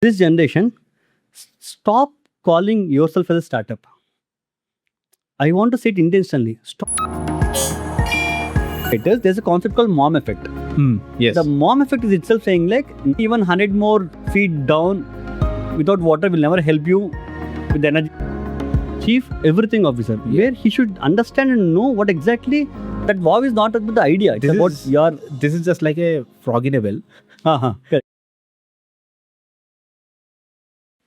This generation, stop calling yourself as a startup. I want to say it intentionally. Stop. There's a concept called mom effect. Yes. The mom effect is itself saying like even 100 more feet down without water will never help you with energy. Chief everything officer, where he should understand and know what exactly that wow is not about the idea. It's about your. This is just like a frog in a well. Correct.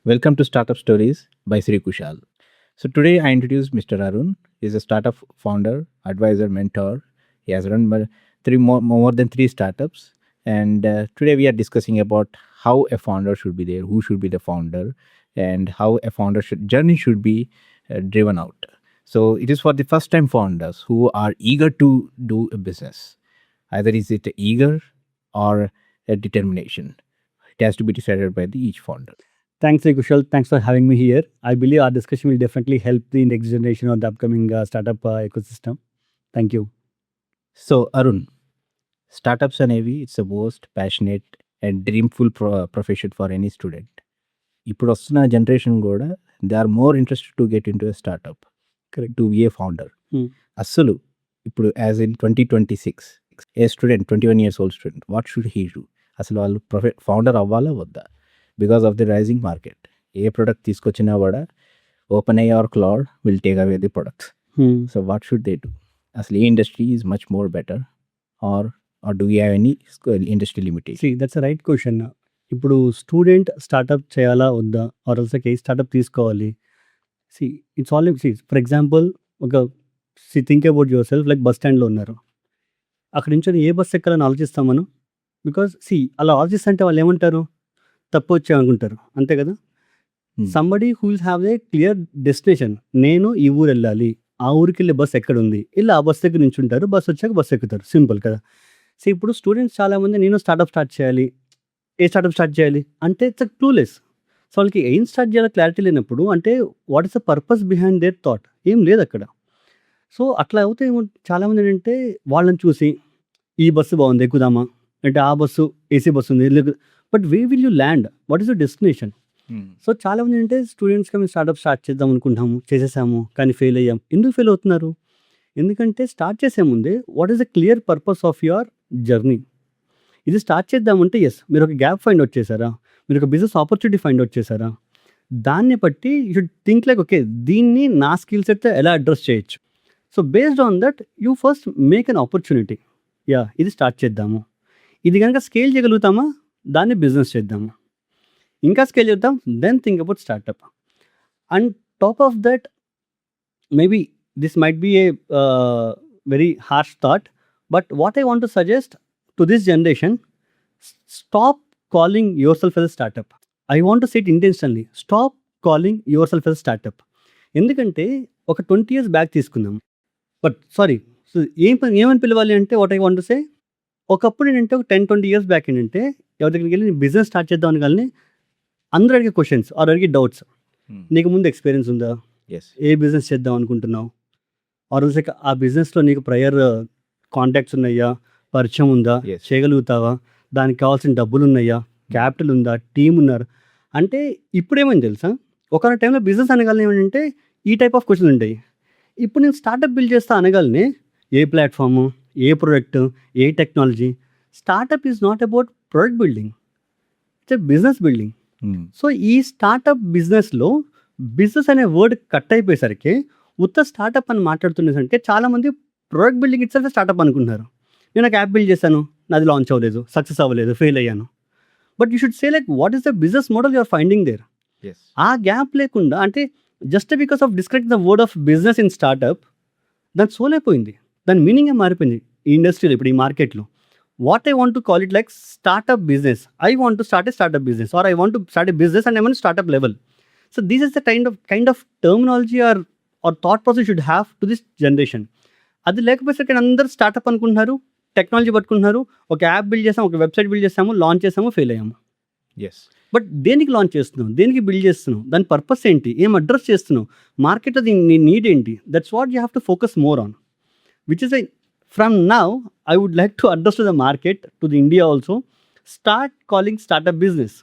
Welcome to Startup Stories by Sri Kushal. So today I introduce Mr. Arun. He's a startup founder, advisor, mentor. He has run more than three startups. And today we are discussing about how a founder should be there, who should be the founder, and how a founder journey should be driven out. So it is for the first time founders who are eager to do a business. Either is it eager or a determination. It has to be decided by each founder. Thanks, Kushal. Thanks for having me here. I believe our discussion will definitely help the next generation or the upcoming startup ecosystem. Thank you. So, Arun, startups are it's the most passionate and dreamful profession for any student. ఇప్పుడు వస్తున్న generation కూడా they are more interested to get in to a startup Correct. To be a founder. అస్సలు ఇప్పుడు as in 2026 a student 21 years old student what should he do? అసలు వాళ్ళు founder అవ్వాలా వద్దా? Because of the rising market. ఏ product తీసుకొచ్చినా కూడా open AI or cloud will take away the products. So what should they do? అసలు ఏ industry is much more better or do you have any industry limitation? See, that's a right question. ఇప్పుడు student startup చేయాలా వద్దా are also a startup తీసుకోవాలి? It's all for example ఒక think about your self like bus స్టాండ్లో ఉన్నారు. అక్కడి నుంచి ఏ bus ఎక్కాలని ఆలోచిస్తాం మనం. బికాస్ అలా ఆలోచిస్తుంటే వాళ్ళు ఏమంటారు, తప్పు వచ్చామనుకుంటారు, అంతే కదా. Somebody who will have a clear destination. నేను ఈ ఊరు వెళ్ళాలి, ఆ ఊరికి వెళ్ళే బస్ ఎక్కడుంది, ఇలా ఆ బస్ దగ్గర నుంచి ఉంటారు, బస్ వచ్చాక బస్ ఎక్కుతారు, సింపుల్ కదా. ఇప్పుడు స్టూడెంట్స్ చాలామంది నేను స్టార్ట్అప్ స్టార్ట్ చేయాలి, ఏ స్టార్ట్అప్ స్టార్ట్ చేయాలి అంటే ఇట్స్ క్లూలెస్. సో వాళ్ళకి ఏం స్టార్ట్ చేయాలో క్లారిటీ లేనప్పుడు అంటే what is the purpose behind their thought ఏం లేదు అక్కడ. సో అట్లా అవుతే చాలామంది ఏంటంటే వాళ్ళని చూసి ఈ బస్సు బాగుంది ఎక్కుదామా అంటే ఆ బస్సు ఏసీ బస్సు ఉంది, but way will you land, what is your destination? So చాలామంది ఏంటంటే స్టూడెంట్స్గా మేము స్టార్ట్అప్ స్టార్ట్ చేద్దాం అనుకుంటాము, చేసేసాము కానీ ఫెయిల్ అయ్యాం. ఎందుకు ఫెయిల్ అవుతున్నారు? ఎందుకంటే స్టార్ట్ చేసే ముందే what is the clear purpose of your journey? ఇది స్టార్ట్ చేద్దామంటే ఎస్ మీరు ఒక గ్యాప్ ఫైండ్ అవుట్ చేశారా, మీరు ఒక బిజినెస్ ఆపర్చునిటీ ఫైండ్ అవుట్ చేశారా, దాన్ని బట్టి you should think like okay దీన్ని నా స్కిల్ సెట్తో ఎలా అడ్రస్ చేయొచ్చు. So based on that you first make an opportunity. ఇది స్టార్ట్ చేద్దాము, ఇది కనుక స్కేల్ చేయగలుగుతామా దాన్ని బిజినెస్ చేద్దాము, ఇంకా స్కేల్ చేద్దాం, then think about startup. And top of that maybe this might be a very harsh thought, but what I want to suggest to this generation, stop calling yourself as a startup. I want to say it intentionally. Stop calling yourself as a startup. ఎందుకంటే ఒక 20 years back తీసుకుందాం, but sorry so ఏమని పిలవాలి అంటే what I want to సే, ఒకప్పుడు ఏంటంటే ఒక 10-20 years back ఏంటంటే ఎవరి దగ్గరికి వెళ్ళి బిజినెస్ స్టార్ట్ చేద్దాం అని కానీ అందరూ అడిగే క్వశ్చన్స్ ఆర్ అడిగే డౌట్స్, నీకు ముందు ఎక్స్పీరియన్స్ ఉందా, ఏ బిజినెస్ చేద్దాం అనుకుంటున్నావు, ఆర్ ఆ బిజినెస్లో నీకు ప్రయర్ కాంటాక్ట్స్ ఉన్నాయా, పరిచయం ఉందా, చేయగలుగుతావా, దానికి కావాల్సిన డబ్బులు ఉన్నాయా, క్యాపిటల్ ఉందా, టీం ఉన్నారు. అంటే ఇప్పుడేమని తెలుసా, ఒక టైంలో బిజినెస్ అనగానే ఏమంటే ఈ టైప్ ఆఫ్ క్వశ్చన్స్ ఉంటాయి. ఇప్పుడు నేను స్టార్టప్ బిల్డ్ చేస్తా అనగానే ఏ ప్లాట్ఫాము, ఏ ప్రొడక్ట్, ఏ technology. Startup is not about product building, it's a business building. So ఈ స్టార్టప్ బిజినెస్లో బిజినెస్ అనే వర్డ్ కట్ అయిపోయేసరికి ఉత్త స్టార్టప్ అని మాట్లాడుతున్నసరికి చాలామంది ప్రొడక్ట్ బిల్డింగ్ ఇట్స్ స్టార్టప్ అనుకుంటున్నారు. నేను ఒక యాప్ బిల్డ్ చేశాను, నాది లాంచ్ అవ్వలేదు, సక్సెస్ అవ్వలేదు, ఫెయిల్ అయ్యాను. But you should say like what is the business model you're finding there. ఆ గ్యాప్ లేకుండా అంటే just because of describe the word of business in startup దాని సోల్ అయిపోయింది, దాని మీనింగే మారిపోయింది ఈ ఇండస్ట్రీలో ఇప్పుడు ఈ మార్కెట్లో. What I want to call it like startup business. I want to start a startup business or I want to start a business and I want startup level. So this is the kind of terminology or thought process should have to this generation. అది లేకపోతే అందరూ startup అనుకుంటున్నారు, technology పట్టుకుంటున్నారు, ఒక app build చేసాము, ఒక website build చేసాము, launch చేసాము, ఫెయిల్ అయ్యాము. బట్ దేనికి లాంచ్ చేస్తున్నావు, దేనికి బిల్డ్ చేస్తున్నావు, దాని పర్పస్ ఏంటి, ఏం అడ్రస్ చేస్తున్నావు, మార్కెట్లో దీని నీడ్ ఏంటి, that's what you have to focus more on. Which is from now I would like to address to the market, to the India also, start calling startup business.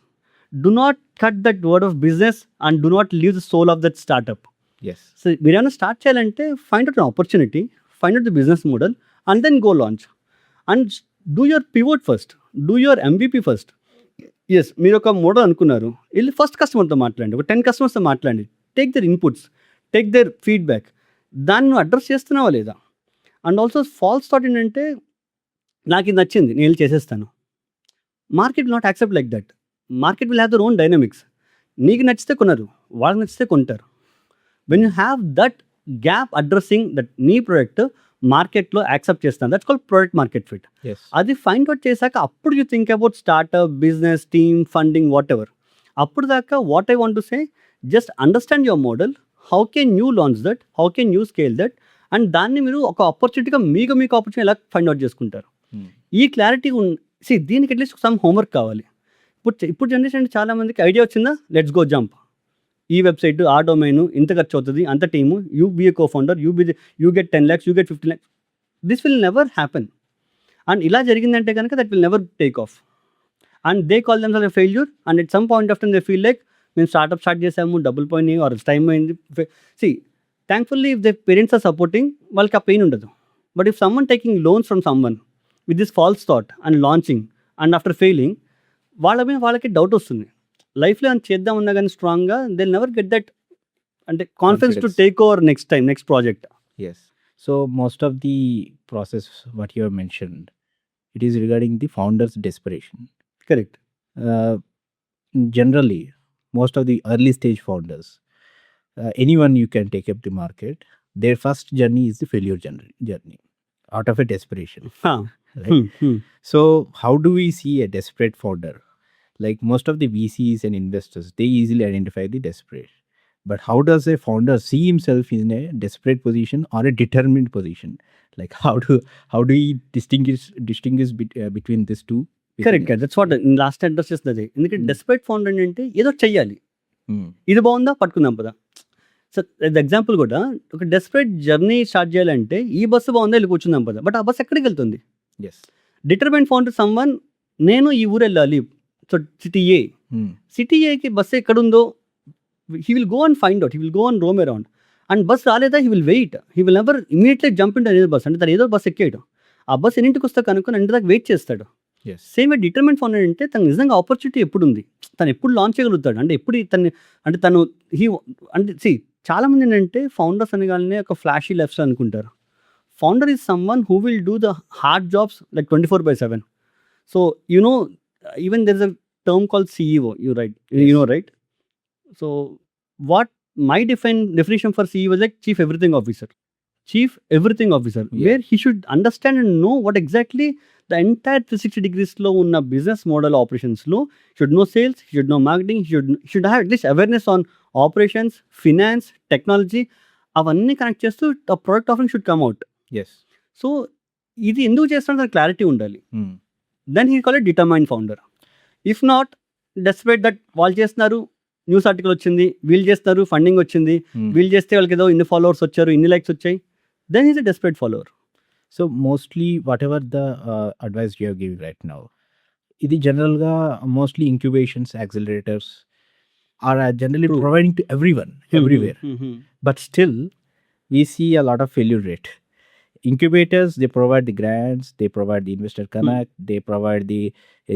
do not cut that word of business and do not leave the soul of that startup. Yes. So మీరు ఏమైనా start చేయాలంటే find out opportunity, find out the business model and then go launch and do your pivot first, do your MVP first. Yes, మీరు ఒక model అనుకున్నారు, వెళ్ళి first కస్టమర్తో మాట్లాడండి, ఒక 10 కస్టమర్స్తో మాట్లాడండి, take their inputs, take their feedback, దాన్ని నువ్వు అడ్రస్ చేస్తున్నావా లేదా. అండ్ ఆల్సో ఫాల్స్ థాట్ ఏంటంటే నాకు ఇది నచ్చింది నేను వెళ్ళి చేసేస్తాను. Market will not accept like that. Market will have their own dynamics. నీకు నచ్చితే కొనరు, వాళ్ళకి నచ్చితే కొంటారు. When you have that gap addressing that నీ ప్రోడక్ట్ మార్కెట్లో యాక్సెప్ట్ చేస్తాను, that's called product market fit. అది ఫైండ్ అవుట్ చేశాక అప్పుడు you think about startup, business, team, funding, what ever. అప్పుడు దాకా what I want to say, just understand your model, how can you launch that, how can you scale that, and దాన్ని మీరు ఒక ఆపర్చునిటీగా మీకు opportunity ఎలా find out చేసుకుంటారు. ఈ clarity దీనికి అట్లీస్ట్ సమ్ హోంవర్క్ కావాలి. ఇప్పుడు జనరేషన్ చాలామందికి ఐడియా వచ్చిందా, లెట్స్ గో జంప్, ఈ వెబ్సైట్, ఆ డొమైన్, ఇంత ఖర్చు అవుతుంది, అంత team, you be a co-founder, you get 10 lakhs, you get 15 lakhs. This will never happen. And ఇలా జరిగిందంటే కనుక that will never take off. And they call themselves a failure. And at some point of time they feel like మేము startup start చేసాము, డబ్బులు పోయినాయి or time అయింది. Thankfully if the parents are supporting, వాళ్ళకి ఆ పెయిన్ ఉండదు. But if someone taking loans from someone with this falls thought and launching and after failing, వాళ్ళ మీద వాళ్ళకి డౌట్ వస్తుంది. లైఫ్లో అని చేద్దామన్నా కానీ స్ట్రాంగ్గా దే నెవర్ గెట్ దట్ అంటే confidence to take over next project. Yes. So most of the process what you have mentioned, it is regarding the founder's desperation. Correct. Generally, most of the early stage founders, anyone you can take up the market, their first journey is the failure journey out of a desperation. Right? So how do we see a desperate founder? Like most of the VCs and investors, they easily identify the desperate. But how does a founder see himself in a desperate position or a determined position? Like how do he distinguish between these two? Correct. That's what last address చేస్తుంది. ఎందుకంటే desperate founder అంటే ఏదో చెయ్యాలి, ఇది బాగుందా పట్టుకుందాం పదా. So example కూడా ఒక డెస్పరేట్ జర్నీ స్టార్ట్ చేయాలంటే ఈ బస్సు బాగుందా వెళ్ళి కూర్చుందాం పదా, బట్ ఆ బస్సు ఎక్కడికి వెళ్తుంది. డిటర్మైన్ ఫౌండర్ సమ్వన్, నేను ఈ ఊరు వెళ్ళాలి, సో సిటీ ఏకి బస్సు ఎక్కడుందో he will go and find out, he will go and roam around, and bus రాలేదా he will wait, he will never immediately jump into another bus. అంటే తను ఏదో బస్ ఎక్కేయడం, ఆ బస్ ఎన్నింటికి వస్తా కనుక్కొని అంటే దాకా వెయిట్ చేస్తాడు. సేమ్ డిటర్మెంట్ ఫౌండర్ అంటే తను నిజంగా ఆపర్చునిటీ ఎప్పుడు ఉంది, తను ఎప్పుడు లాంచ్ చేయగలుగుతాడు, అంటే ఎప్పుడు తను చాలామంది ఏంటంటే ఫౌండర్స్ అనగానే ఒక ఫ్లాషీ లైఫ్స్ అనుకుంటారు. Founder is someone who will do the hard jobs like 24/7. So even there is a term called CEO, you know right. So what my definition for CEO is like chief everything officer, where he should understand and know what exactly the entire 360 degrees lo unna business model operations lo. Should know sales, he should know marketing, he should have at least awareness on operations, finance, technology, avanni connect chestu the product offering should come out. So idi enduku chestunna clarity undali. Then he call it determined founder. If not, desperate that వాళ్ళు చేస్తున్నారు, news article వచ్చింది, వీళ్ళు చేస్తారు, funding వచ్చింది, వీళ్ళు చేస్తే వాళ్ళకి ఏదో ఇన్ని ఫాలోవర్స్ వచ్చారు, ఇన్ని లైక్స్ వచ్చాయి, then is a desperate follower. So mostly whatever the advice you are giving right now, ఇది జనరల్గా mostly incubations, accelerators are generally providing to everyone everywhere, but still we see a lot of failure rate. Incubators, they provide the grants, they provide the investor connect, they provide the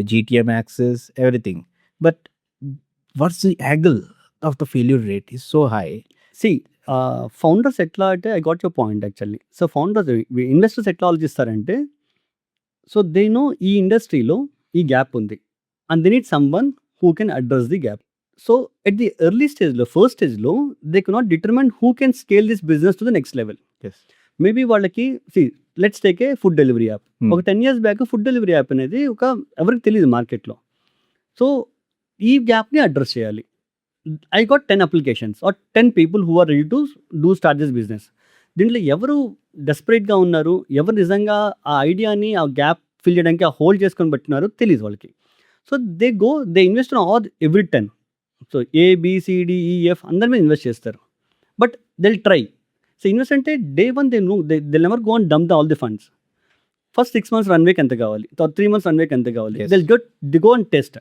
GTM access, everything. But what's the angle of the failure rate is so high? See, founders ఎట్లా అంటే I got your point actually. So founders, investors ఎట్లా ఆలోచిస్తారంటే, so they no ఈ ఇండస్ట్రీలో ఈ gap ఉంది and they need someone who can address the gap. So at the early స్టేజ్లో, first స్టేజ్లో they cannot determine who can scale this business to the next level. Maybe వాళ్ళకి let's take a food delivery app. ఒక 10 years back food delivery app అనేది ఎవరికి తెలియదు మార్కెట్లో. So ఈ గ్యాప్ని అడ్రస్ చేయాలి. I got 10 applications or 10 people who are ready to start this business. దీంట్లో ఎవరు డెస్పరేట్గా ఉన్నారు, ఎవరు నిజంగా ఆ ఐడియాని ఆ గ్యాప్ ఫిల్ చేయడానికి ఆ హోల్డ్ చేసుకొని పెట్టినారో తెలియదు వాళ్ళకి. So they invest on every 10. So ABCDEF అందరి మీద ఇన్వెస్ట్ చేస్తారు, but they'll try. So invest అంటే day 1 they never go and dump all the funds. First 6 months రన్వేకి ఎంత కావాలి, 3 months రన్వేకి ఎంత కావాలి, దే గో అండ్ టెస్ట్.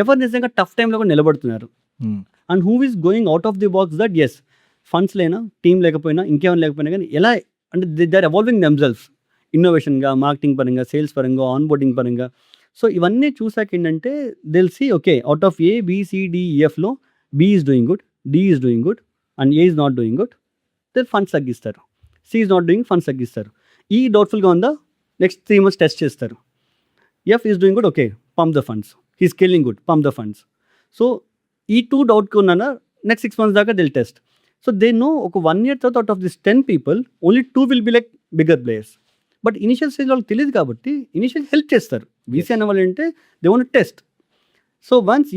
ఎవరు నిజంగా టఫ్ టైంలో కూడా నిలబడుతున్నారు, and who is going out of the box that's funds లేనా, టీం లేకపోయినా, ఇంకేమైనా లేకపోయినా కానీ ఎలా అంటే దే ఆర్ ఎవాల్వింగ్ దెమ్సెల్ఫ్ ఇన్నోవేషన్గా, మార్కెటింగ్ పరంగా, సేల్స్ పరంగా, ఆన్ బోర్డింగ్ పరంగా. సో ఇవన్నీ చూసాక ఏంటంటే they'll see okay out of A బిసిడిఈఎఫ్లో B is doing good, D is doing good and A is not doing good, then funds తగ్గిస్తారు. C is not doing, funds తగ్గిస్తారు. ఈ డౌట్ఫుల్గా ఉందా, నెక్స్ట్ 3 months టెస్ట్ చేస్తారు. If is doing good, okay pump the funds, he scaling good, pump the funds. So ఈ 2 డౌట్కి ఉన్నానా next 6 months దాకా they'll test. So they know ఒక 1 year తర్వాత out of this 10 people only 2 will be like bigger players. But initial stage వాళ్ళకి తెలియదు కాబట్టి initial help చేస్తారు. వీసీ అనే వాళ్ళు అంటే they want test. So once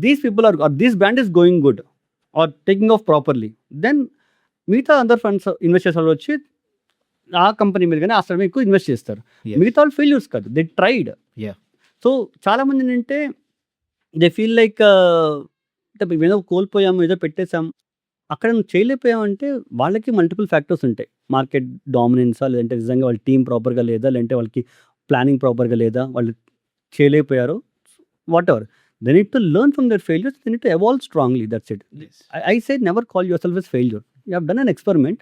these people are this brand is going good or taking off properly, then మిగతా other funds investors వాళ్ళు వచ్చి ఆ కంపెనీ మీద కానీ ఆ స్టాక్ మీద ఎక్కువ ఇన్వెస్ట్ చేస్తారు. మిగతా వాళ్ళు ఫెయిల్యూర్స్ కాదు, దే ట్రైడ్. సో చాలామంది ఏంటంటే దే ఫీల్ లైక్ ఏదో కోల్పోయాము, ఏదో పెట్టేసాం, అక్కడ నువ్వు చేయలేకపోయామంటే వాళ్ళకి మల్టిపుల్ ఫ్యాక్టర్స్ ఉంటాయి. మార్కెట్ డామినెన్సా, లేదంటే నిజంగా వాళ్ళ టీం ప్రాపర్గా లేదా, లేదంటే వాళ్ళకి ప్లానింగ్ ప్రాపర్గా లేదా, వాళ్ళు చేయలేకపోయారు, whatever. They need to learn from their failures, they need to evolve strongly, that's it. I say never call yourself as failure. You have done an experiment,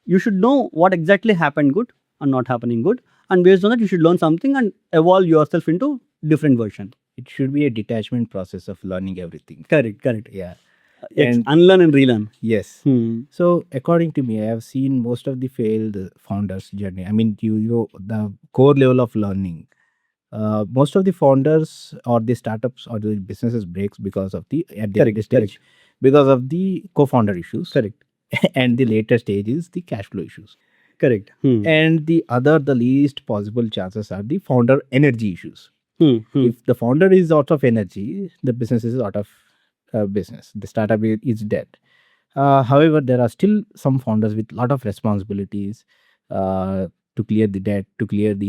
you should know what exactly happened good and not happening good, and based on that you should learn something and evolve yourself into different version. It should be a detachment process of learning everything. Correct. Yeah. And unlearn and relearn. Yes. So according to me, I have seen most of the failed founders journey. I mean, you know the core level of learning. Most of the founders or the startups or the businesses breaks because of the at the Correct, early stage, because of the co-founder issues. Correct. And the later stage is the cash flow issues. Correct. And the least possible chances are the founder energy issues. If the founder is out of energy, the business is out of business. The startup is dead. However, there are still some founders with lot of responsibilities to clear the debt, to clear the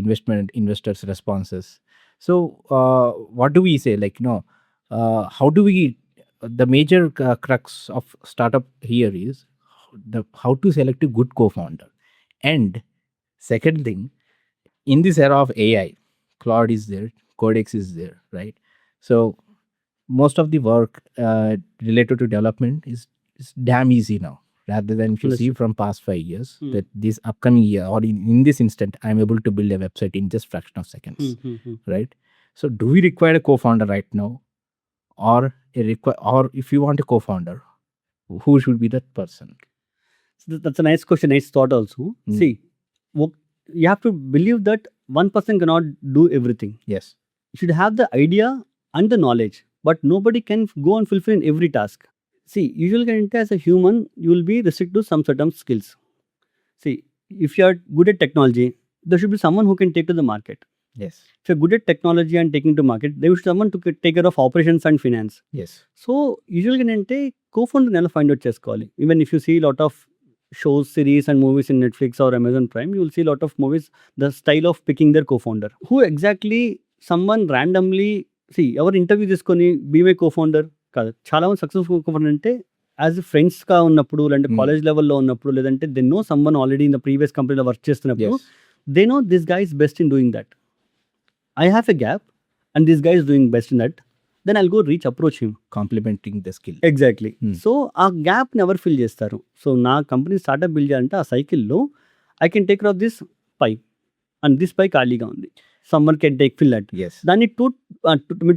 investors' responses. So, what do we say? Like, how do we? The major crux of startup here is how to select a good co-founder. And second thing, in this era of AI, Claude is there, Codex is there, right? So most of the work related to development is damn easy now, rather than if you see from past 5 years that this upcoming year or in this instant I'm able to build a website in just fraction of seconds, right? So do we require a co-founder right now, or if you want a co-founder, who should be that person? So that's a nice question, nice thought also. See, you have to believe that one person cannot do everything. Yes, you should have the idea and the knowledge, but nobody can go and fulfill in every task. See, usually as a human, you will be restricted to some certain skills. See, if you are good at technology, there should be someone who can take to the market. yes, If you're good at technology and taking to market, there should be someone to take care of operations and finance. yes. So usually co-founder nela find out చేసుకోవాలి. Even if you see a lot of shows, series and movies in Netflix or Amazon Prime, you will see a lot of movies, the style of picking their co-founder. Who exactly someone randomly, see, ఎవరు interview తీసుకొని be my co-founder కాదు. చాలా మంది successful co-founder అంటే as ఫ్రెండ్స్గా ఉన్నప్పుడు, లేదంటే college లెవెల్లో ఉన్నప్పుడు, లేదంటే they know someone already in the previous కంపెనీలో వర్క్ చేస్తున్నప్పుడు, they know this guy is best in doing that. I have a gap and this guy is doing best in that, then I'll go approach him. Complementing the skill. Exactly. So ఆ గ్యాప్ని ఎవరు fill చేస్తారు? So నా company startup build చేయాలంటే ఆ సైకిల్లో I can take care of this pie, and this pie ఖాళీగా ఉంది, someone can take fill that. Yes. దాన్ని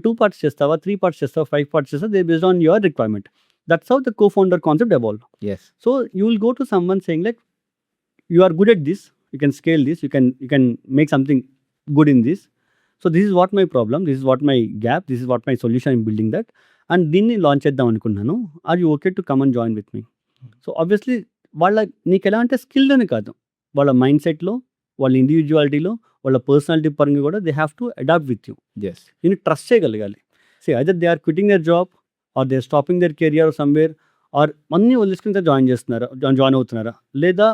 2 parts చేస్తావా, 3 parts చేస్తావా, 5 parts చేస్తావా, they based on your requirement. That's how the co-founder concept evolve. Yes. So you will go to someone saying like, you are good at this, you can scale this, you can make something good in this. So this is what my problem, this is what my gap, this is what my solution, I'm building that, and దీన్ని launch చేద్దాం అనుకున్నాను. Are you okay to come and join with me? So obviously నీకు ఎలా అంటే స్కిల్లోనే కాదు, వాళ్ళ mind సెట్లో, వాళ్ళ ఇండివిజువాలిటీలో, వాళ్ళ పర్సనాలిటీ పరంగా కూడా they have to adapt with you. Yes. నేను ట్రస్ట్ చేయగలగాలి. See, either they are quitting their job or they are stopping their career somewhere, or అన్నీ వదిలేసుకుని జాయిన్ అవుతున్నారా, లేదా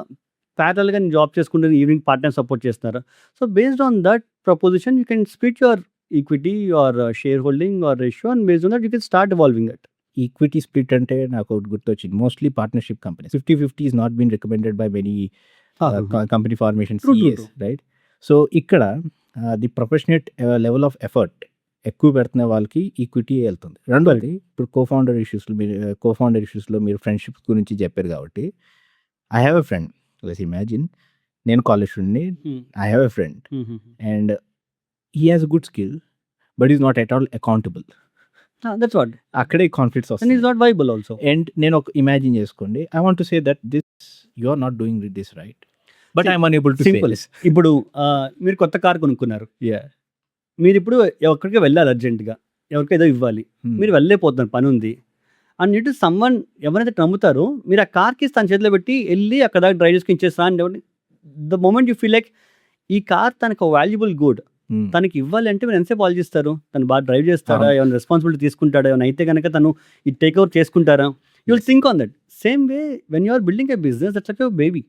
ప్యారల్గా జాబ్ చేసుకుంటే ఈవినింగ్ పార్ట్నర్ సపోర్ట్ చేస్తున్నారా? So based on that proposition you can split your equity, your shareholding or ratio, and based on that you can start evolving that. Equity split అంటే నాకు ఒకటి గుర్తొచ్చింది. Mostly partnership companies 50-50 is not been recommended by many company formation CEOs, right? So ఇక్కడ the professional level of effort ఎక్కువ పెడుతున్న వాళ్ళకి equity వెళ్తుంది. రెండోది ఇప్పుడు కోఫౌండర్ ఇష్యూస్లో మీరు ఫ్రెండ్షిప్ గురించి చెప్పారు కాబట్టి I have a friend. Let's imagine నేను కాలేజ్ స్టూడెంట్ని. I have a friend and he has good skill but is not at all accountable. That's what అక్కడే కాన్ఫ్లిక్ట్స్ అండ్ వస్తాయి. Is not viable also. And నేను ఒక imagine చేసుకోండి, I want to say that this you are not doing this right but I'm unable to simple. ఇప్పుడు మీరు కొత్త car కొనుక్కున్నారు, మీరు ఇప్పుడు ఎక్కడికి వెళ్ళాలి అర్జెంటుగా, ఎవరికి ఏదో ఇవ్వాలి, మీరు వెళ్ళలేకపోతున్నారు, పని ఉంది అండ్ నీట్ సమ్వన్ ఎవరైతే నమ్ముతారో మీరు ఆ కార్కి తన చేతిలో పెట్టి వెళ్ళి అక్కడ దాకా డ్రైవ్ చేసుకుని ఇచ్చేస్తా అంటే the moment you feel like ఈ కార్ తనకు వాల్యుబుల్ గుడ్, తనకి ఇవ్వాలి అంటే మీరు ఎంతసేపు ఆలోచిస్తారు? తను బాగా డ్రైవ్ చేస్తాడా, ఏమైనా రెస్పాన్సిబిలిటీ తీసుకుంటాడా, ఏమైనా అయితే కనుక తను ఈ టేక్ ఓవర్ చేసుకుంటారా? You will think on that. Same way when you are building a business that's like your baby.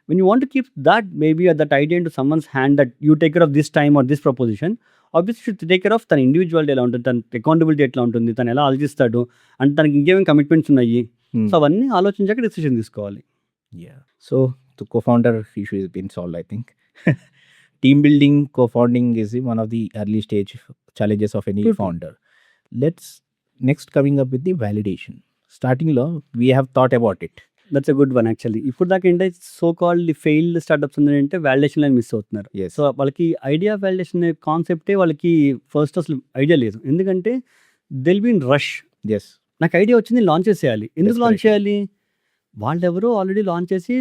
When you want to keep that baby or that idea into someone's hand that you take care of this time or this proposition, obviously you should take care of తన individuality ఎలా ఉంటుంది, తన accountability ఎట్లా ఉంటుంది, తను ఎలా ఆలోచిస్తాడు అంటే తనకి ఇంకేమేమి కమిట్మెంట్స్ ఉన్నాయి. సో అవన్నీ ఆలోచించాక డెసిషన్ తీసుకోవాలి. So the co-founder issue has been solved, I think. Team building, co-founding is one of the early stage challenges of any founder. Let's next coming up with the validation. Starting lo we have thought about it. That's a good one actually. ఇప్పుడు దాకా ఏంటంటే so called failed startups అంటే validation line miss అవుతున్నారు. So వాళ్ళకి idea validation అనే కాన్సెప్టే వాళ్ళకి first అసలు ఐడియా లేదు. ఎందుకంటే దెల్ బీ ఇన్ రష్. నాకు ఐడియా వచ్చింది, లాంచ్ చేసేయాలి. ఎందుకు లాంచ్ చేయాలి? వాళ్ళెవరో ఆల్రెడీ లాంచ్ చేసి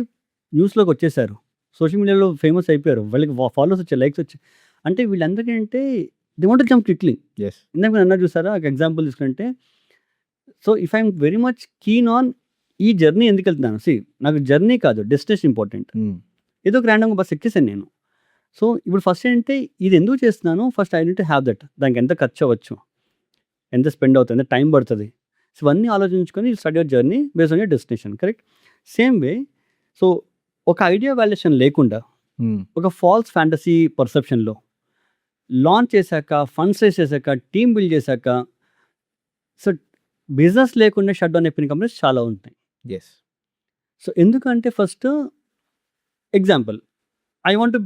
న్యూస్లోకి వచ్చేసారు, సోషల్ మీడియాలో ఫేమస్ అయిపోయారు, వాళ్ళకి ఫాలోవర్స్ వచ్చాయి, లైక్స్ వచ్చాయి. అంటే వీళ్ళందరికీ అంటే they want to jump quickly. ఇందాక మీరు అన్నారు చూసారా, ఒక ఎగ్జాంపుల్ తీసుకుంటే, so if I'm very much keen on ఈ జర్నీ ఎందుకు వెళ్తున్నాను, నాకు జర్నీ కాదు డెస్టినేషన్ ఇంపార్టెంట్. ఏదో ఒక ర్యాండమ్గా బస్ ఎక్కేసాను నేను. సో ఇప్పుడు ఫస్ట్ ఏంటంటే ఇది ఎందుకు చేస్తున్నాను, first I need to have that. దానికి ఎంత ఖర్చు అవ్వచ్చు, ఎంత స్పెండ్ అవుతుంది, ఎంత టైం పడుతుంది, సో ఇవన్నీ ఆలోచించుకొని study your journey based on your destination. Correct. Same way so ఒక ఐడియా వాల్యుయేషన్ లేకుండా ఒక ఫాల్స్ ఫ్యాంటసీ పర్సెప్షన్లో లాంచ్ చేశాక, ఫండ్స్ రేస్ చేశాక, టీమ్ బిల్డ్ చేశాక, సో బిజినెస్ లేకుండా షట్ డౌన్ అయిపోయిన కంపెనీస్ చాలా ఉంటాయి. సో ఎందుకంటే first example, I want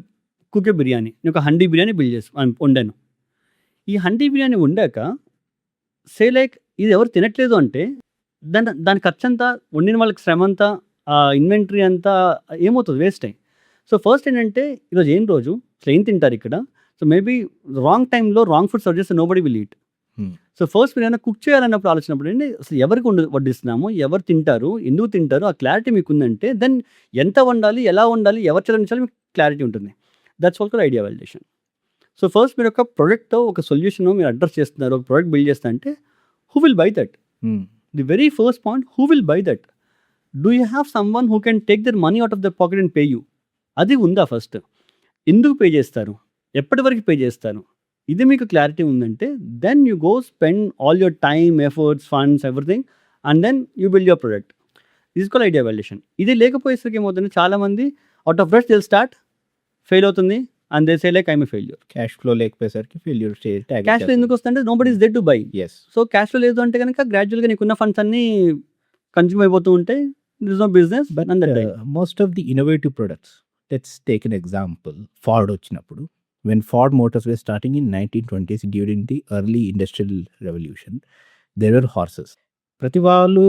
cook a biryani. నేను ఒక హండీ బిర్యానీ బిల్డ్ చేసి వండాను. ఈ హండీ బిర్యానీ వండాక సే లైక్ ఇది ఎవరు తినట్లేదు అంటే దాని ఖర్చు అంతా, వండిన వాళ్ళకి శ్రమ అంతా, ఇన్వెంటరీ అంతా ఏమవుతుంది, వేస్ట్ అయ్యి. సో ఫస్ట్ ఏంటంటే ఈరోజు ఏం రోజు, అసలు ఏం తింటారు ఇక్కడ, సో మేబీ రాంగ్ టైంలో రాంగ్ ఫుడ్ సర్వ్ చేస్తే nobody will eat. So first మీరు ఏమైనా కుక్ చేయాలన్నప్పుడు ఆలోచనప్పుడు ఏంటి, అసలు ఎవరికి వడ్డిస్తున్నాము, ఎవరు తింటారు, ఎందుకు తింటారు, ఆ క్లారిటీ మీకు ఉందంటే దెన్ ఎంత వండాలి, ఎలా వండాలి, ఎవరు చదివించాలి మీకు క్లారిటీ ఉంటుంది. That's also idea validation. So first మీరు ఒక ప్రొడక్ట్, ఒక సొల్యూషన్ మీరు అడ్రస్ చేస్తున్నారు, ఒక ప్రొడక్ట్ బిల్డ్ చేస్తా అంటే who will buy that? The very first point, who will buy that? Do you have someone who can take their money out of their pocket and pay you? అది ఉందా first? ఎందుకు pay చేస్తారు, ఎప్పటి వరకు pay చేస్తారు, ఇది మీకు clarity ఉందంటే then you go spend all your time, efforts, funds, everything and then you build your product. This call idea validation. ఇది లేకపోయేసరికి ఏమవుతుంది, చాలామంది out of rush they'll start, fail అవుతుంది and they say like I'm a failure. Cash flow లేకపోయేసరికి failure. Cash flow ఎందుకు వస్తుందంటే nobody is there to buy. So cash flow లేదు అంటే కనుక గ్రాడ్యువల్గా నీకున్న ఫండ్స్ అన్నీ కన్జ్యూమ్ అయిపోతూ ఉంటాయి. This is no business. But most of the innovative products, let's take an example, Ford వచ్చినప్పుడు, when Ford Motors were starting in 1920s during the early industrial revolution, there were horses. ప్రతి వాళ్ళు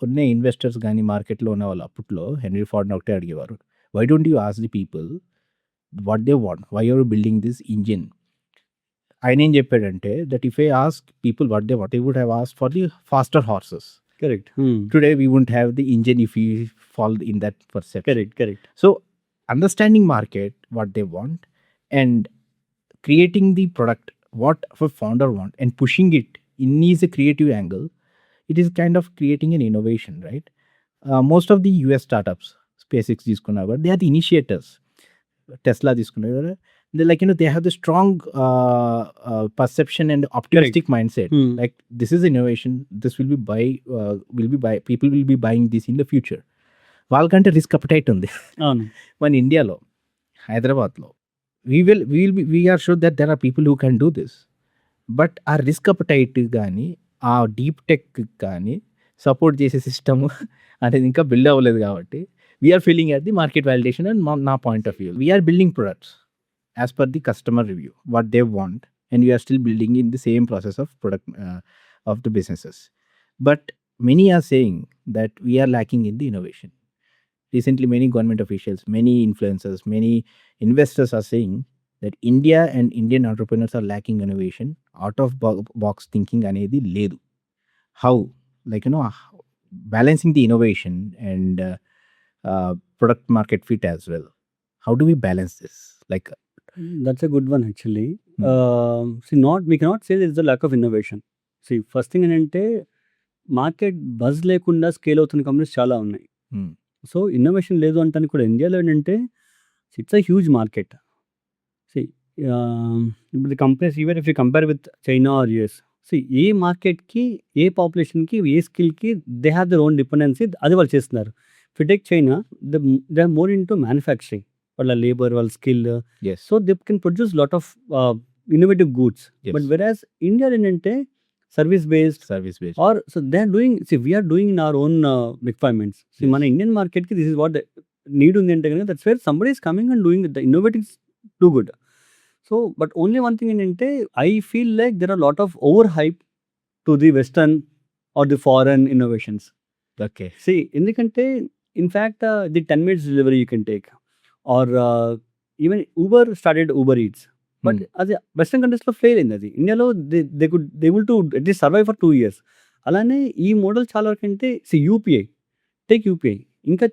ఉన్న investors కానీ మార్కెట్లో ఉన్న వాళ్ళు అప్పట్లో henry ఫార్డ్ని ఒకటే అడిగేవారు, why don't you ask the people what they want, why are building this engine? ఆయన ఏం చెప్పాడంటే that if I ask people what they want, they would have asked for the faster horses. Correct. Today we won't have the engine if you fall in that perception. Correct. So understanding market, what they want, and creating the product what a founder want and pushing it in is a creative angle, it is kind of creating an innovation, right? Most of the US startups, SpaceX తీసుకున్నారు, they are the initiators. Tesla తీసుకున్నారు, they like, they have the strong perception and optimistic mindset. Like this is innovation, this will be people will be buying this in the future. వాళ్ళకంటే risk appetite ఉంది మన ఇండియాలో, హైదరాబాద్లో. We are sure that there are people who can do this, but our risk appetite కానీ ఆ deep tech కానీ support చేసే system అనేది ఇంకా బిల్డ్ అవ్వలేదు. కాబట్టి we're feeling at the market validation. And నా point of view, we're building products as per the customer review, what they want and you are still building in the same process of product of the businesses. But many are saying that we are lacking in the innovation. Recently, many government officials, many influencers, many investors are saying that India and Indian entrepreneurs are lacking innovation. Out of box thinking anedi ledu. How, like, balancing the innovation and product market fit as well. How do we balance this? Like, That's a good one actually. We cannot say there is a lack of innovation. See, first thing ఏంటంటే market buzz లేకుండా scale అవుతున్న companies చాలా ఉన్నాయి. So innovation లేదు అంటానికి కూడా ఇండియాలో ఏంటంటే it's a huge market. See ఇప్పుడు the compares even if you compare with China or US, see a మార్కెట్కి ఏ పాపులేషన్కి ఏ స్కిల్కి they have their own dependency, అది వాళ్ళు చేస్తున్నారు. If you take China, they are more into manufacturing, వాళ్ళ labour, వాళ్ళ skill. yes, so they can produce lot of innovative goods. yes, but whereas India ఏంటంటే service based service based. Or so they are doing, see we're doing in our own requirements. See మన Indian మార్కెట్కి this is what need ఉంది అంటే కనుక that's where somebody is coming and doing the innovative too good. So but only one thing ఏంటంటే I feel like there are lot of over hype to the western or the foreign innovations. Okay. See, ఎందుకంటే in fact the 10 minutes delivery you can take, or even Uber started Uber Eats, but అది western కంట్రీస్లో fail అయింది. అది ఇండియాలో they could able to at least survive for 2 years. అలానే ఈ model చాలా వరకు అంటే యూపీఐ, టేక్ యూపీఐ, ఇంకా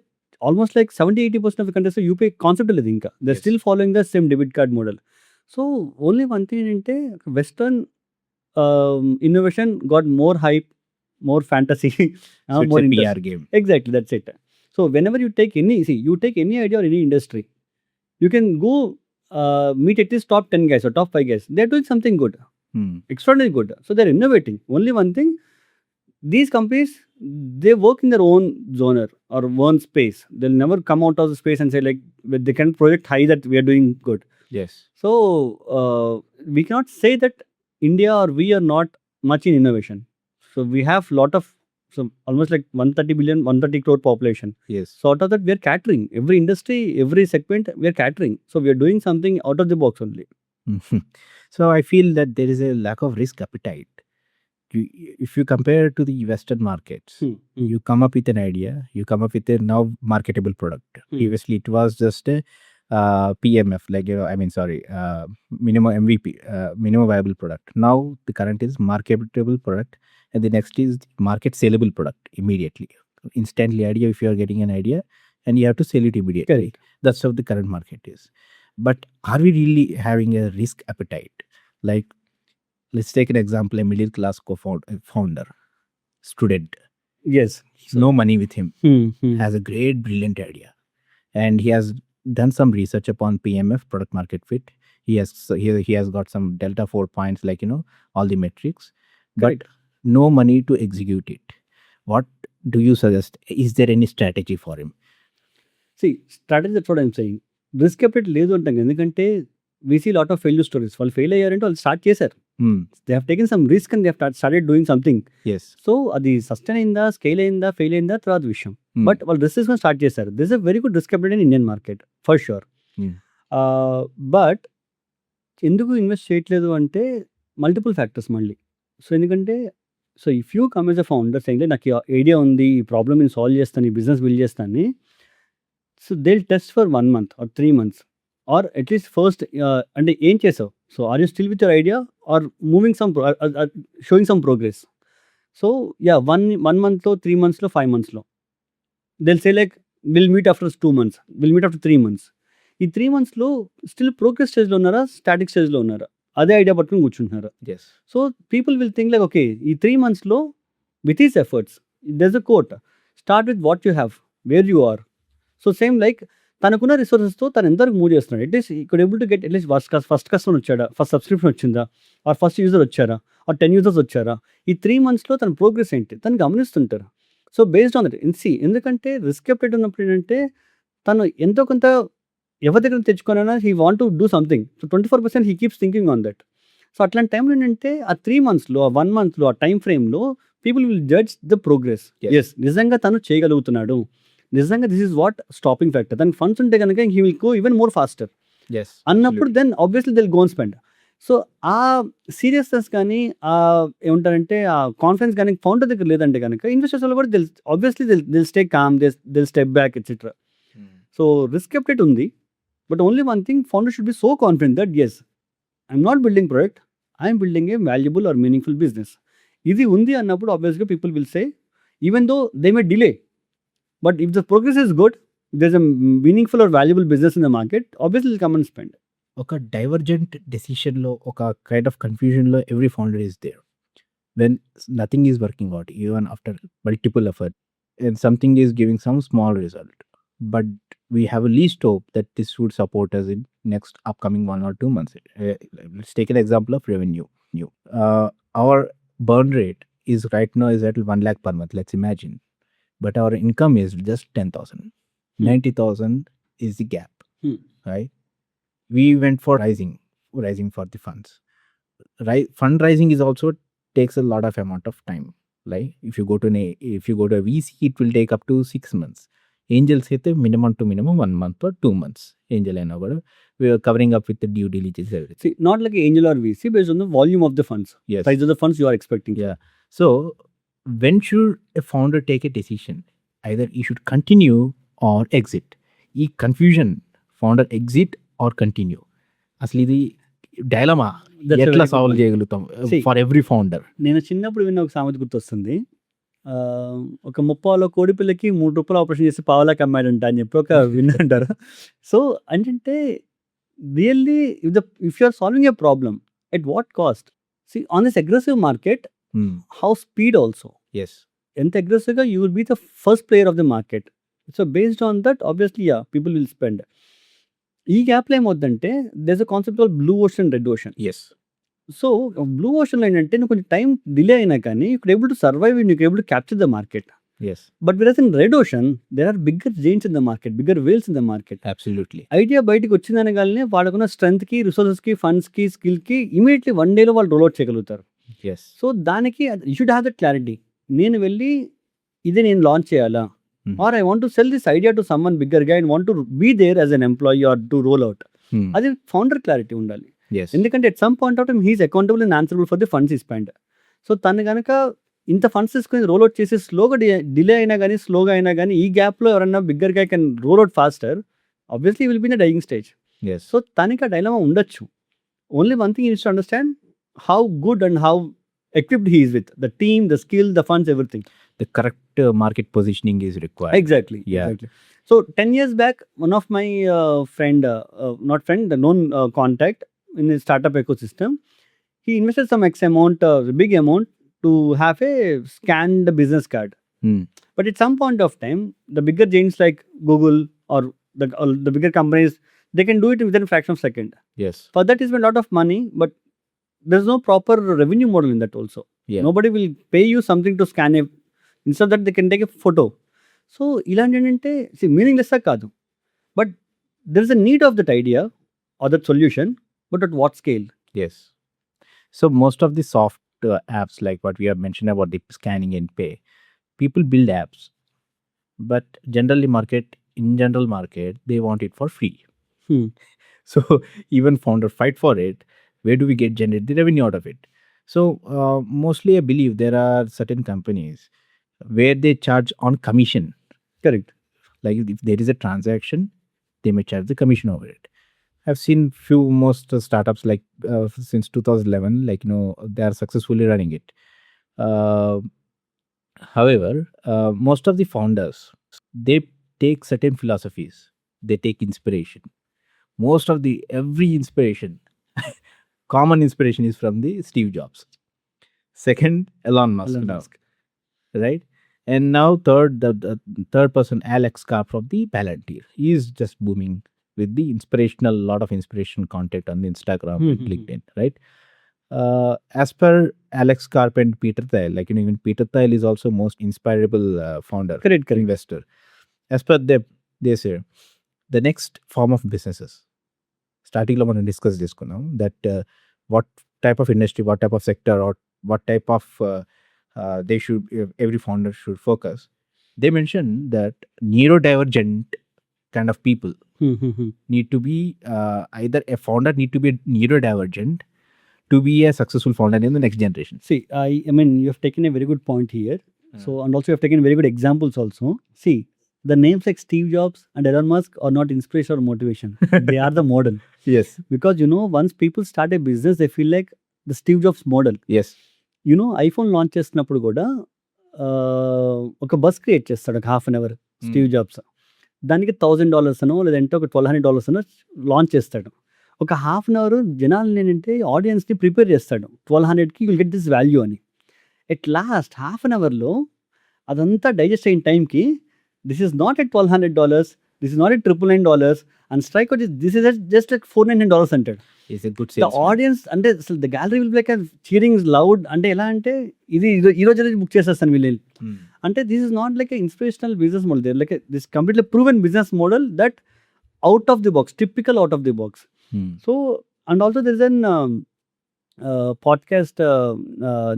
ఆల్మోస్ట్ లైక్ 70-80% ఆఫ్ ద కంట్రీస్లో యూపీఐ కాన్సెప్ట్ లేదు. ఇంకా they Yes. Still following the same debit card model. So only one thing ఏంటంటే western innovation got more hype, more fantasy, So it's more a interest. PR game. Exactly, that's it. So whenever you take any idea or any industry, you can go meet at least top 10 guys or top 5 guys. They're doing something good, extraordinarily good. So they're innovating. Only one thing, these companies, they work in their own genre or own space. They'll never come out of the space and say like, they can project high that we are doing good. Yes. So we cannot say that India or we are not much in innovation. So we have lot of, so almost like 130 crore population. Yes. So out of that, we are catering every industry, every segment. We are catering. So we are doing something out of the box only. So I feel that there is a lack of risk appetite. If you compare to the Western markets, you come up with an idea, you come up with a now marketable product. Previously, it was just a PMF, like, minimum MVP, minimum viable product. Now the current is marketable product, and the next is market saleable product immediately, instantly idea. If you are getting an idea and you have to sell it immediately. Correct. That's how the current market is. But are we really having a risk appetite? Like, let's take an example, a middle class founder, student, Yes. no money with him, Hmm. has a great brilliant idea, and he has done some research upon PMF, product market fit. He has got some delta 4 points, like, all the metrics, but Correct. no money to execute it. What do you suggest? Is there any strategy for him? See, strategy, that's what I'm saying. Risk capital లేదు అంటాం, ఎందుకంటే we see lot of failure stories. వాళ్ళు fail అయ్యారంటే వాళ్ళు start చేశారు. They have taken some risk and they have started doing something. Yes. So అది sustain అయిందా, scale అయిందా, ఫెయిల్ అయిందా తర్వాత విషయం. బట్ వాళ్ళు రిస్క్ తీసుకొని స్టార్ట్ చేశారు. This a very good risk capital in Indian market for sure. But ఎందుకు ఇన్వెస్ట్ చేయట్లేదు అంటే మల్టిపుల్ ఫ్యాక్టర్స్ మళ్ళీ. సో ఎందుకంటే if you come yes a founder saying నాకు ఐడియా ఉంది, ఈ ప్రాబ్లమ్ నేను సాల్వ్ చేస్తాను, ఈ బిజినెస్ బిల్డ్ చేస్తాను, so they will test for 1 month or 3 months, are at least first అంటే ఏం చేసావు, so are you still with your idea or moving some showing some progress. So yeah 1 monthలో, 3 monthsలో, 5 monthsలో they'll say like we'll meet after 2 months, we'll meet after 3 months. ఈ 3 monthsలో still progress స్టేజ్లో ఉన్నారా, static స్టేజ్లో ఉన్నారా, అదే ఐడియా పట్టుకుని కూర్చుంటున్నారా. Yes. So people will think like okay, ఈ 3 monthsలో with is efforts, there's a quote, start with what you have, where you are. So same like తనకున్న రిసోర్సెస్తో తను ఎంతవరకు మూవ్ చేస్తున్నాడు, అట్లీస్ట్ ఇక్కడ able to get at least first customer వచ్చాడా, first subscription వచ్చిందా, ఆర్ ఫస్ట్ యూజర్ వచ్చారా, ఆర్ 10 users వచ్చారా, ఈ 3 monthsలో తన ప్రోగ్రెస్ ఏంటి తను గమనిస్తుంటారు. సో బేస్డ్ ఆన్ దట్ ఎందుకంటే రిస్క్ అప్డేట్ ఉన్నప్పుడు ఏంటంటే తను ఎంతో కొంత ఎవరి దగ్గర తెచ్చుకోనైనా he want to do something. So 24% he keeps thinking on that. So అట్లాంటి టైంలో ఏంటంటే ఆ 3 monthsలో, ఆ 1 monthలో, ఆ టైం ఫ్రేమ్లో people will judge the progress. Yes. Yes, నిజంగా తను చేయగలుగుతున్నాడు, నిజంగా this is what stopping factor. దానికి ఫండ్స్ ఉంటే కనుక he will go even more faster Yes. అన్నప్పుడు then obviously they'll go and spend. So ఆ సీరియస్నెస్ కానీ ఏమంటారంటే ఆ కాన్ఫిడెన్స్ కానీ ఫౌండర్ దగ్గర లేదంటే కనుక ఇన్వెస్టర్స్ వాళ్ళు కూడా obviously they'll stay calm, they'll step back etcetera. So risk appetite ఉంది, but only one thing, founder should be so confident that yes I'm not building product, I'm building a valuable or meaningful business. ఇది ఉంది అన్నప్పుడు ఆబ్వియస్గా people will say even though they may delay, but if the progress is good, there's a meaningful or valuable business in the market, obviously they'll come and spend. ఒక divergent డెసిషన్లో, ఒక kind of కన్ఫ్యూజన్లో every founder is there when nothing is working out even after multiple effort and something is giving some small result, but we have a least hope that this should support us in next upcoming 1 or 2 months. Let's take an example of revenue. Our burn rate is right now is at 1 lakh per month, let's imagine, but our income is just 10,000. 90,000 is the gap, right? We went for rising for the funds. Fundraising is also takes a lot of amount of time. Like if you go to a VC, it will take up to 6 months. Angels అయితే minimum 1 month or 2 months. Angel అయినా కూడా we are covering up with the due diligence everything. See, not like angel or VC, based on the volume of the funds. Yes. Size of the funds you are expecting. Yeah. So when should a founder take a decision? Either he should continue or exit. ఈ confusion founder exit or continue, అసలు ఇది dilemma That's a ఎట్లా very solve good చేయగలుగుతాం See, for every founder? నేను చిన్నప్పుడు విన్న ఒక సామెత గుర్తొస్తుంది. ఒక 30 కోడి పిల్లకి 3 రూపాయలు ఆపరేషన్ చేసి పావలాకి అమ్మాడంట అని చెప్పి ఒక విన్నంటారు. సో అంటే really if you are solving a problem at what cost? See on this aggressive market, how speed also. Yes, ఎంత అగ్రెసివ్గా you will be the first player of the market. So based on that obviously people will spend. ఈ గ్యాప్లో ఏమవుతుందంటే there is a concept of blue ocean, red ocean. Yes. So blue ఓషన్లో ఏంటంటే నువ్వు కొంచెం time delay అయినా కానీ you could able to survive, you able to capture the market. Yes. But whereas in red ocean there are bigger giants in the market, bigger whales in the market. Absolutely. Idea బయటికి వచ్చిందనగానే వాళ్ళకున్న స్ట్రెంత్కి, రిసోర్సెస్కి, ఫండ్స్కి, స్కిల్కి immediately 1 డేలో వాళ్ళు roll out చేయగలుగుతారు. Yes. So దానికి you should have that clarity. నేను వెళ్ళి ఇది నేను లాంచ్ చేయాలా, or I want to sell this idea to someone bigger గా and want to be there as an employee or to roll out. అది founder clarity ఉండాలి. ఎందుకంటే at some point of time he's accountable and answerable for the funds ఈ spend. So తను కనుక ఇంత funds తీసుకుని roll out చేసి స్లోగా డిలే అయినా కానీ, స్లోగా అయినా కానీ, ఈ గ్యాప్లో ఎవరన్నా బిగ్గర్ గా can roll out faster, obviously will be in the dying stage. So తనకి ఆ డైలమా ఉండొచ్చు. Only one thing is to understand how good and how equipped he is with the team, the skill, the funds, everything. The correct market positioning is required. Exactly. Yeah. Exactly. So 10 years back, one of my not friend, the known contact in the startup ecosystem, he invested some X amount, big amount, to have a scanned business card. But at some point of time, the bigger giants like Google or the bigger companies, they can do it within a fraction of a second. Yes. For that, he spent a lot of money, but there's no proper revenue model in that also. Yeah. Nobody will pay you something to scan it. Instead of that, they can take a photo. So ఇలాంటి ఏంటంటే మీనింగ్లెస్ కాదు, but there is a need of that idea or that solution, but at what scale? Yes. So most of the soft apps, like what we have mentioned about the scanning and pay, people build apps, but in general market, they want it for free. So even founder fight for it. Where do we generate the revenue out of it? So mostly I believe there are certain companies where they charge on commission. Correct. Like if there is a transaction, they may charge the commission over it. I've seen most startups like since 2011, like they are successfully running it. However, most of the founders, they take certain philosophies, they take inspiration. Most of every inspiration common inspiration is from the Steve Jobs. Second, Elon Musk. Right? And now the third person, Alex Karp from the Palantir. He is just booming with the lot of inspirational content on Instagram and LinkedIn, right? As per Alex Karp and Peter Thiel, like even Peter Thiel is also most inspirable founder, correct. Investor. As per them, they say the next form of businesses. స్టార్టింగ్లో మనం discuss చేసుకున్నాం that what type of industry, what type of sector, or what type of they should every founder should focus. They mention that neurodivergent kind of people need to be either a founder need to be neurodivergent to be a successful founder in the next generation? See, I mean, you have taken a very good point here. So, and also you have taken very good examples also. See, the names like Steve Jobs and Elon Musk are not inspiration or motivation. They are the model. Yes. Because, you know, once people start a business, they feel like the Steve Jobs model. Yes. You know, iPhone launch చేసినప్పుడు కూడా ఒక bus create చేస్తాడు ఒక half an hour Steve Jobs. దానికి $1,000 అనో లేదంటే ఒక $1,200 అనో లాంచ్ చేస్తాడు. ఒక హాఫ్ అన్ అవర్ జనాలు ఏంటంటే ఆడియన్స్ని ప్రిపేర్ చేస్తాడు 1,200కి విల్ గెట్ దిస్ వాల్యూ అని. ఎట్ లాస్ట్ హాఫ్ అన్ అవర్లో అదంతా డైజెస్ట్ అయిన టైంకి this is not at $1,200, this is not at $999 and strike out this is just at $499 అంటాడు. Is a good the audience అంటే అసలు the gallery will like cheering loud. అంటే ఎలా అంటే ఇది ఈ రోజు బుక్ చేసేస్తాను వీళ్ళు. అంటే this is not like inspirational business model, there like this completely proven business model that out of the box, typical out of the box. So and also there is an podcast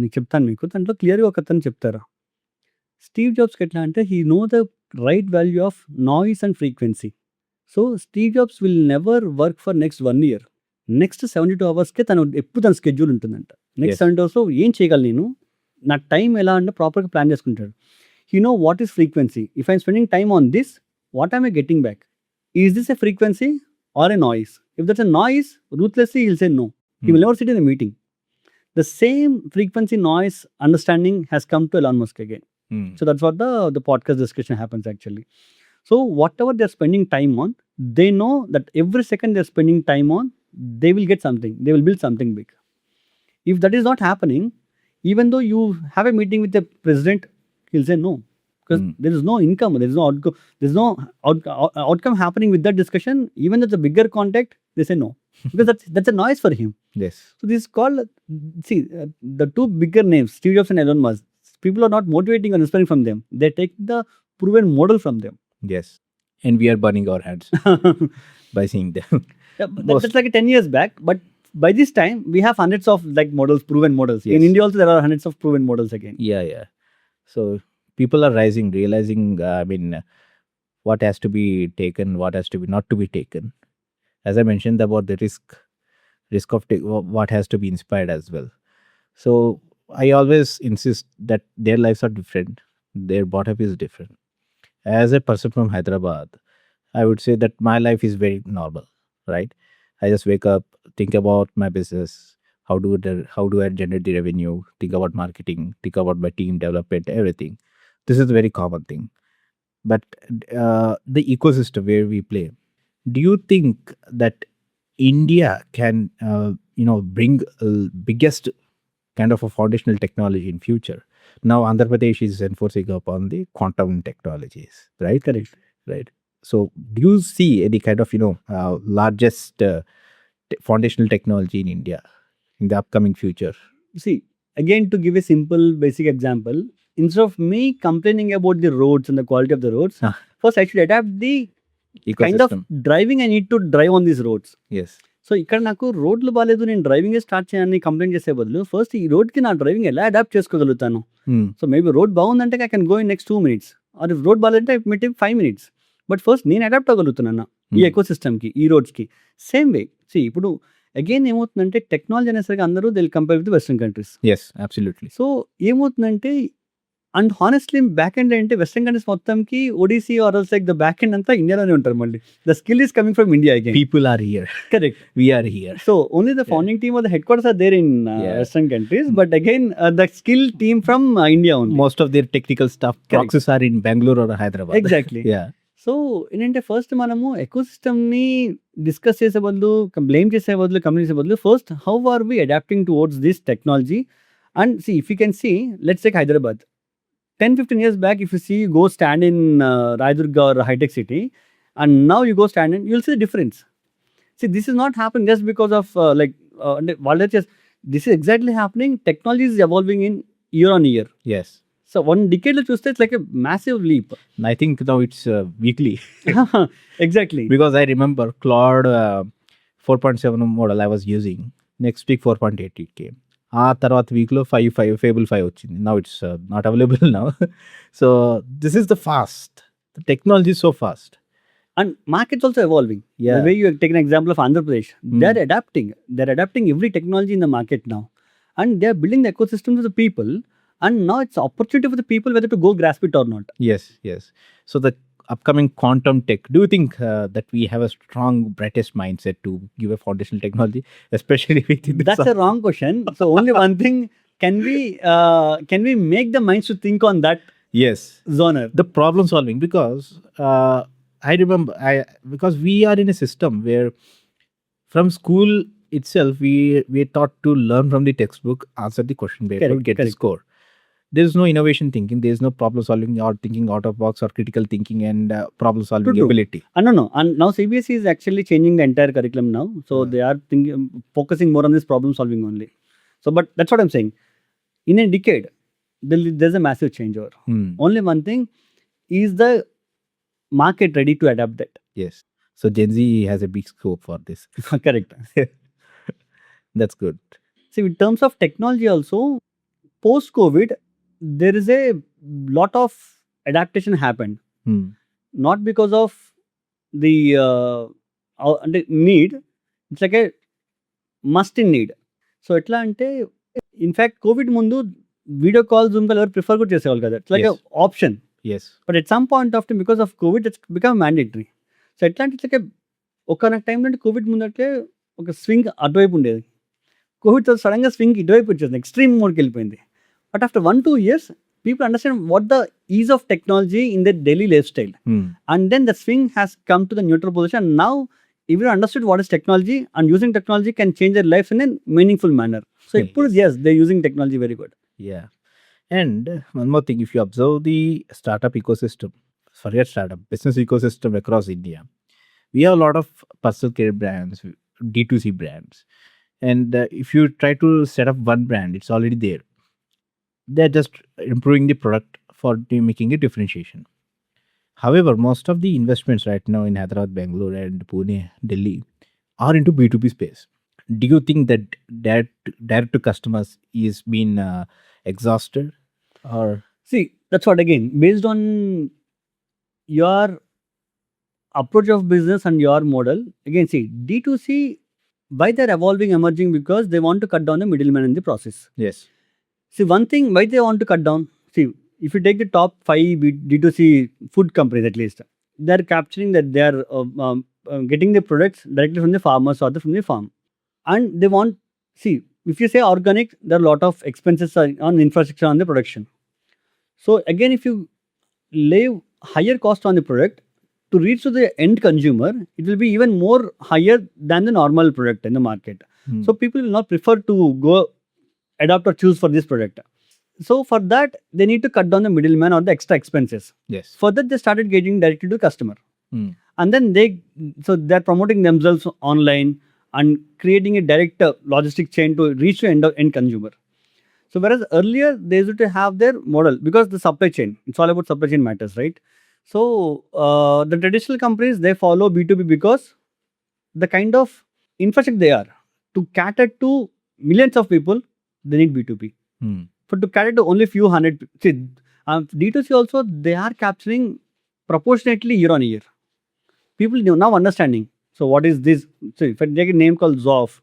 నీకు చెప్తాను మీకు, దాంట్లో క్లియర్గా ఒక అతను చెప్తారు Steve జాబ్స్కి ఎట్లా అంటే he know the right value of noise and frequency. So Steve jobs will never work for next 1 year. Next 72 hours తను ఎప్పుడు తన స్కెడ్యూల్ ఉంటుందంట. నెక్స్ట్ 72 hours ఏం చేయగలను నేను, నా టైం ఎలా అంటే ప్రాపర్గా ప్లాన్ చేసుకుంటాడు. He know what is frequency, if I'm spending time on this, what I'm I getting back, is this a frequency or a noise? If that's a noise, ruthlessly he'll say no, he will never sit in a meeting. The same frequency noise understanding has come to Elon Musk again. So that's what the podcast discussion happens actually. So whatever they're spending time on, they know that every second they're spending time on, they will get something, they will build something big. If that is not happening, even though you have a meeting with the president, he'll say no, because there is no income, there is no outcome, there is no outcome happening with that discussion. Even though it's a bigger contact, they say no, because that's a noise for him. Yes. So this is called, see, the two bigger names, Steve Jobs and Elon Musk, people are not motivating or inspiring from them, they take the proven model from them. Yes. And we are burning our hands by seeing them. Yeah, that's like 10 years back, but by this time we have hundreds of like models, proven models. Yes. In India also there are hundreds of proven models again. Yeah. So people are rising, realizing, what has to be taken, what has to be not to be taken. As I mentioned about the risk of what has to be inspired as well. So I always insist that their lives are different, their bottom is different. As a person from Hyderabad, I would say that my life is very normal, right? I just wake up, think about my business, how do I generate the revenue, think about marketing, think about my team development, everything. This is a very common thing. But the ecosystem where we play, do you think that India can bring biggest kind of a foundational technology in future? Now Andhra Pradesh is enforcing upon the quantum technologies, right? Correct. Right. So do you see any kind of largest foundational technology in India in the upcoming future? See, again, to give a simple basic example, instead of me complaining about the roads and the quality of the roads, first I should adapt the kind of driving I need to drive on these roads. Yes. So ఇక్కడ నాకు రోడ్లు బాగాలేదు, నేను డ్రైవింగే start చేయాలని complaint చేసే బదులు first ఈ రోడ్కి నా డ్రైవింగ్ ఎలా అడాప్ట్ చేసుకోగలుగుతాను. సో మేబీ రోడ్ బాగుందంటే I can go in next 2 minutes, or if road బాగాలంటే I make 5 minutes. But first నేను అడాప్ట్ అవ్వగలుగుతున్నాను ఈ ఎకో సిస్టమ్కి, ఈ రోడ్స్కి. సేమ్ వే ఇప్పుడు అగైన్ ఏమవుతుందంటే టెక్నాలజీ అనేసరికి అందరూ they will compare with western countries. Yes, absolutely. So ఏమవుతుందంటే అండ్ హానెస్ట్లీ బ్యాక్ ఎండ్ అంటే వెస్టర్న్ కంట్రీస్ మొత్తంకి ఒడిసీ or else like the back end అంతా ఇండియాలోనే ఉంటారు. మళ్ళీ the skill is coming from India again. People are here. Correct. We are here. So only the founding team or the headquarters are there in Western countries, but again the skill team from India only. Most of their technical stuff proxies are in Bangalore or Hyderabad. Exactly. Yeah. So ఏంటంటే first మనము ఎకోసిస్టమ్ని discuss చేసే బదులు, blame చేసే బదులు, company చేసే బదులు first how are we adapting towards this technology. And see if you can see, let's take Hyderabad. 10-15 years back, if you see, go stand in Raidurga or High Tech City, and now you go stand in, you'll see the difference. See, this is not happening just because of this is exactly happening. Technology is evolving in year on year. Yes. So 1 decade lo chuste, it's like a massive leap. I think now it's weekly. Exactly. Because I remember Claude 4.7 model I was using. Next week 4.8 it came. ఆ తర్వాత వీక్లో 5 Fable 5 వచ్చింది. Now it's not available now. So this is the fast, the technology so fast. And markets also evolving. Yeah. The way you take an example of Andhra Pradesh, Hmm. they're adapting. They're adapting every technology in the market now. And they're building the ecosystem of the people. And now it's opportunity for the people whether to go grasp it or not. Yes, yes. So the upcoming quantum tech, do you think that we have a strong, brightest mindset to give a foundational technology, especially with this? That's a wrong question. So only one thing, can we make the minds to think on that Yes, genre? the problem solving, because I remember because we are in a system where from school itself we are taught to learn from the textbook, answer the question paper, Correct, get the correct. score. There is no innovation thinking. There is no problem solving or thinking out of box or critical thinking and problem solving True. ability. No. And now CBSE is actually changing the entire curriculum now. So they are focusing more on this problem solving only. So, but that's what I'm saying. In a decade, there's a massive changeover. Only one thing, is the market ready to adapt that? Yes. So Gen Z has a big scope for this. Correct. That's good. See, in terms of technology also, post-COVID, there is a lot of adaptation happened. Not because of the need, it's like a must in need. So ఎట్లా అంటే in fact Covid ముందు video call Zoom call ఎవరు prefer కూడా చేసేవాళ్ళు కదా, it's like Yes. Option. Yes. But at some point of time because of Covid it's become mandatory. So ఎట్లా అంటే it's like ఒక టైం నుండి కోవిడ్ ముందంటే ఒక స్వింగ్ అటువైపు ఉండేది. కోవిడ్ సడన్గా స్వింగ్ ఇటువైపు వచ్చేసింది, ఎక్స్ట్రీమ్ మోడ్కి వెళ్ళిపోయింది. But after 1-2 years people understand what the ease of technology in their daily lifestyle. And then the swing has come to the neutral position. And now everyone understood what is technology, and using technology can change their lives in a meaningful manner. So yes, they're using technology very good. Yeah. And one more thing, if you observe the startup ecosystem, forget startup, business ecosystem across India, we have a lot of personal care brands, D2C brands. And if you try to set up one brand, it's already there. They're just improving the product for making a differentiation. However, most of the investments right now in Hyderabad, Bangalore, and Pune, Delhi are into B2B space. Do you think that direct to customers is being exhausted, or See, that's what, again, based on your approach of business and your model, again, see, D2C, why they're evolving, emerging, because they want to cut down the middleman in the process. yes, See, one thing why they want to cut down, see, if you take the top 5 D2C food companies at least, they're capturing that they're getting the products directly from the farmers or from the farm. And they want, see, if you say organic, there are a lot of expenses on infrastructure on the production. So again, if you lay higher cost on the product, to reach to the end consumer, it will be even more higher than the normal product in the market. So people will not prefer to go adopt or choose for this product. So for that, they need to cut down the middleman or the extra expenses. yes, For that, they started getting directly to customer. And then they're promoting themselves online and creating a direct logistic chain to reach to end consumer. So whereas earlier they used to have their model, because the supply chain, it's all about supply chain matters, right? So the traditional companies, they follow B2B because the kind of infrastructure they are to cater to millions of people, they need B2B. For to cater to only few hundred, see, D2C also, they are capturing proportionately year on year. People now understanding. So what is this? So if I take a name called Zoff,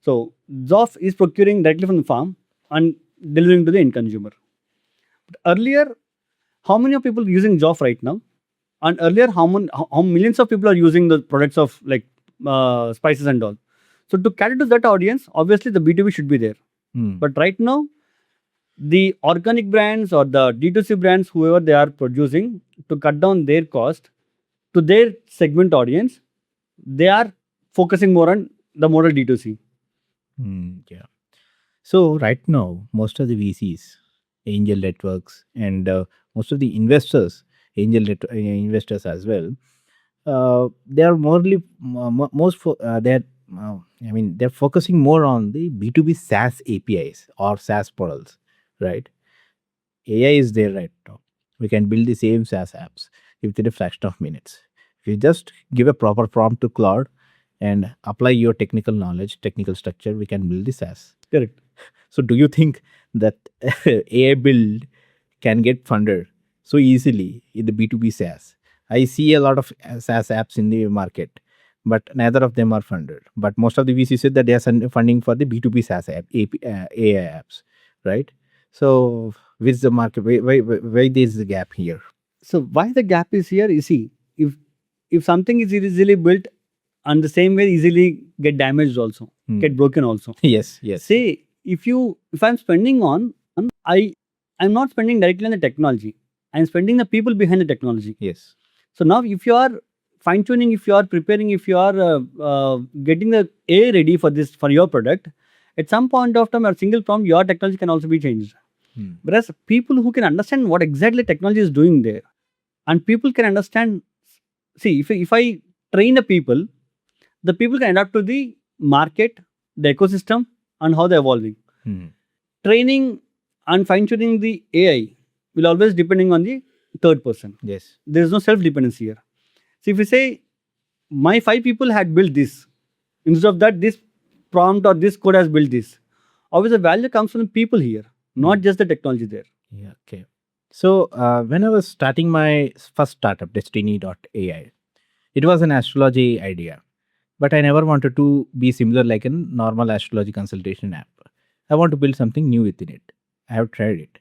so Zoff is procuring directly from the farm and delivering to the end consumer. But earlier, how many of people using Zoff right now? And earlier, how millions of people are using the products of like spices and all. So to cater to that audience, obviously the B2B should be there. But right now, the organic brands or the D2C brands, whoever they are producing, to cut down their cost to their segment audience, they are focusing more on the model D2C. Yeah. So right now, most of the VCs, angel networks, and most of the investors, investors as well, they are they're focusing more on the B2B SaaS APIs or SaaS models, right? AI is there right now. We can build the same SaaS apps within a fraction of minutes. If you just give a proper prompt to Cloud and apply your technical knowledge, technical structure, we can build the SaaS. Correct. So do you think that AI build can get funded so easily in the B2B SaaS? I see a lot of SaaS apps in the market, but neither of them are funded. But most of the VC said that they are funding for the B2B SaaS app, AI apps, right? So, with the market, why there is the gap here? So why the gap is here? You see, if something is easily built, and the same way easily get damaged also, get broken also. Yes. Say if I'm spending on I'm not spending directly on the technology. I'm spending the people behind the technology. Yes. So now if you are fine tuning, if you are preparing, if you are getting the AI ready for this for your product, at some point of time or single prompt, your technology can also be changed. Whereas people who can understand what exactly technology is doing there, and people can understand. See, if I train the people can adapt to the market, the ecosystem, and how they're evolving. Training and fine tuning the AI will always depending on the third person. Yes. There is no self dependency here. So if you say my 5 people had built this, instead of that this prompt or this code has built this, obviously the value comes from the people here, not just the technology there. Yeah. Okay. So when I was starting my first startup, Destiny.ai, it was an astrology idea, but I never wanted to be similar like a normal astrology consultation app. I want to build something new within it. I have tried it.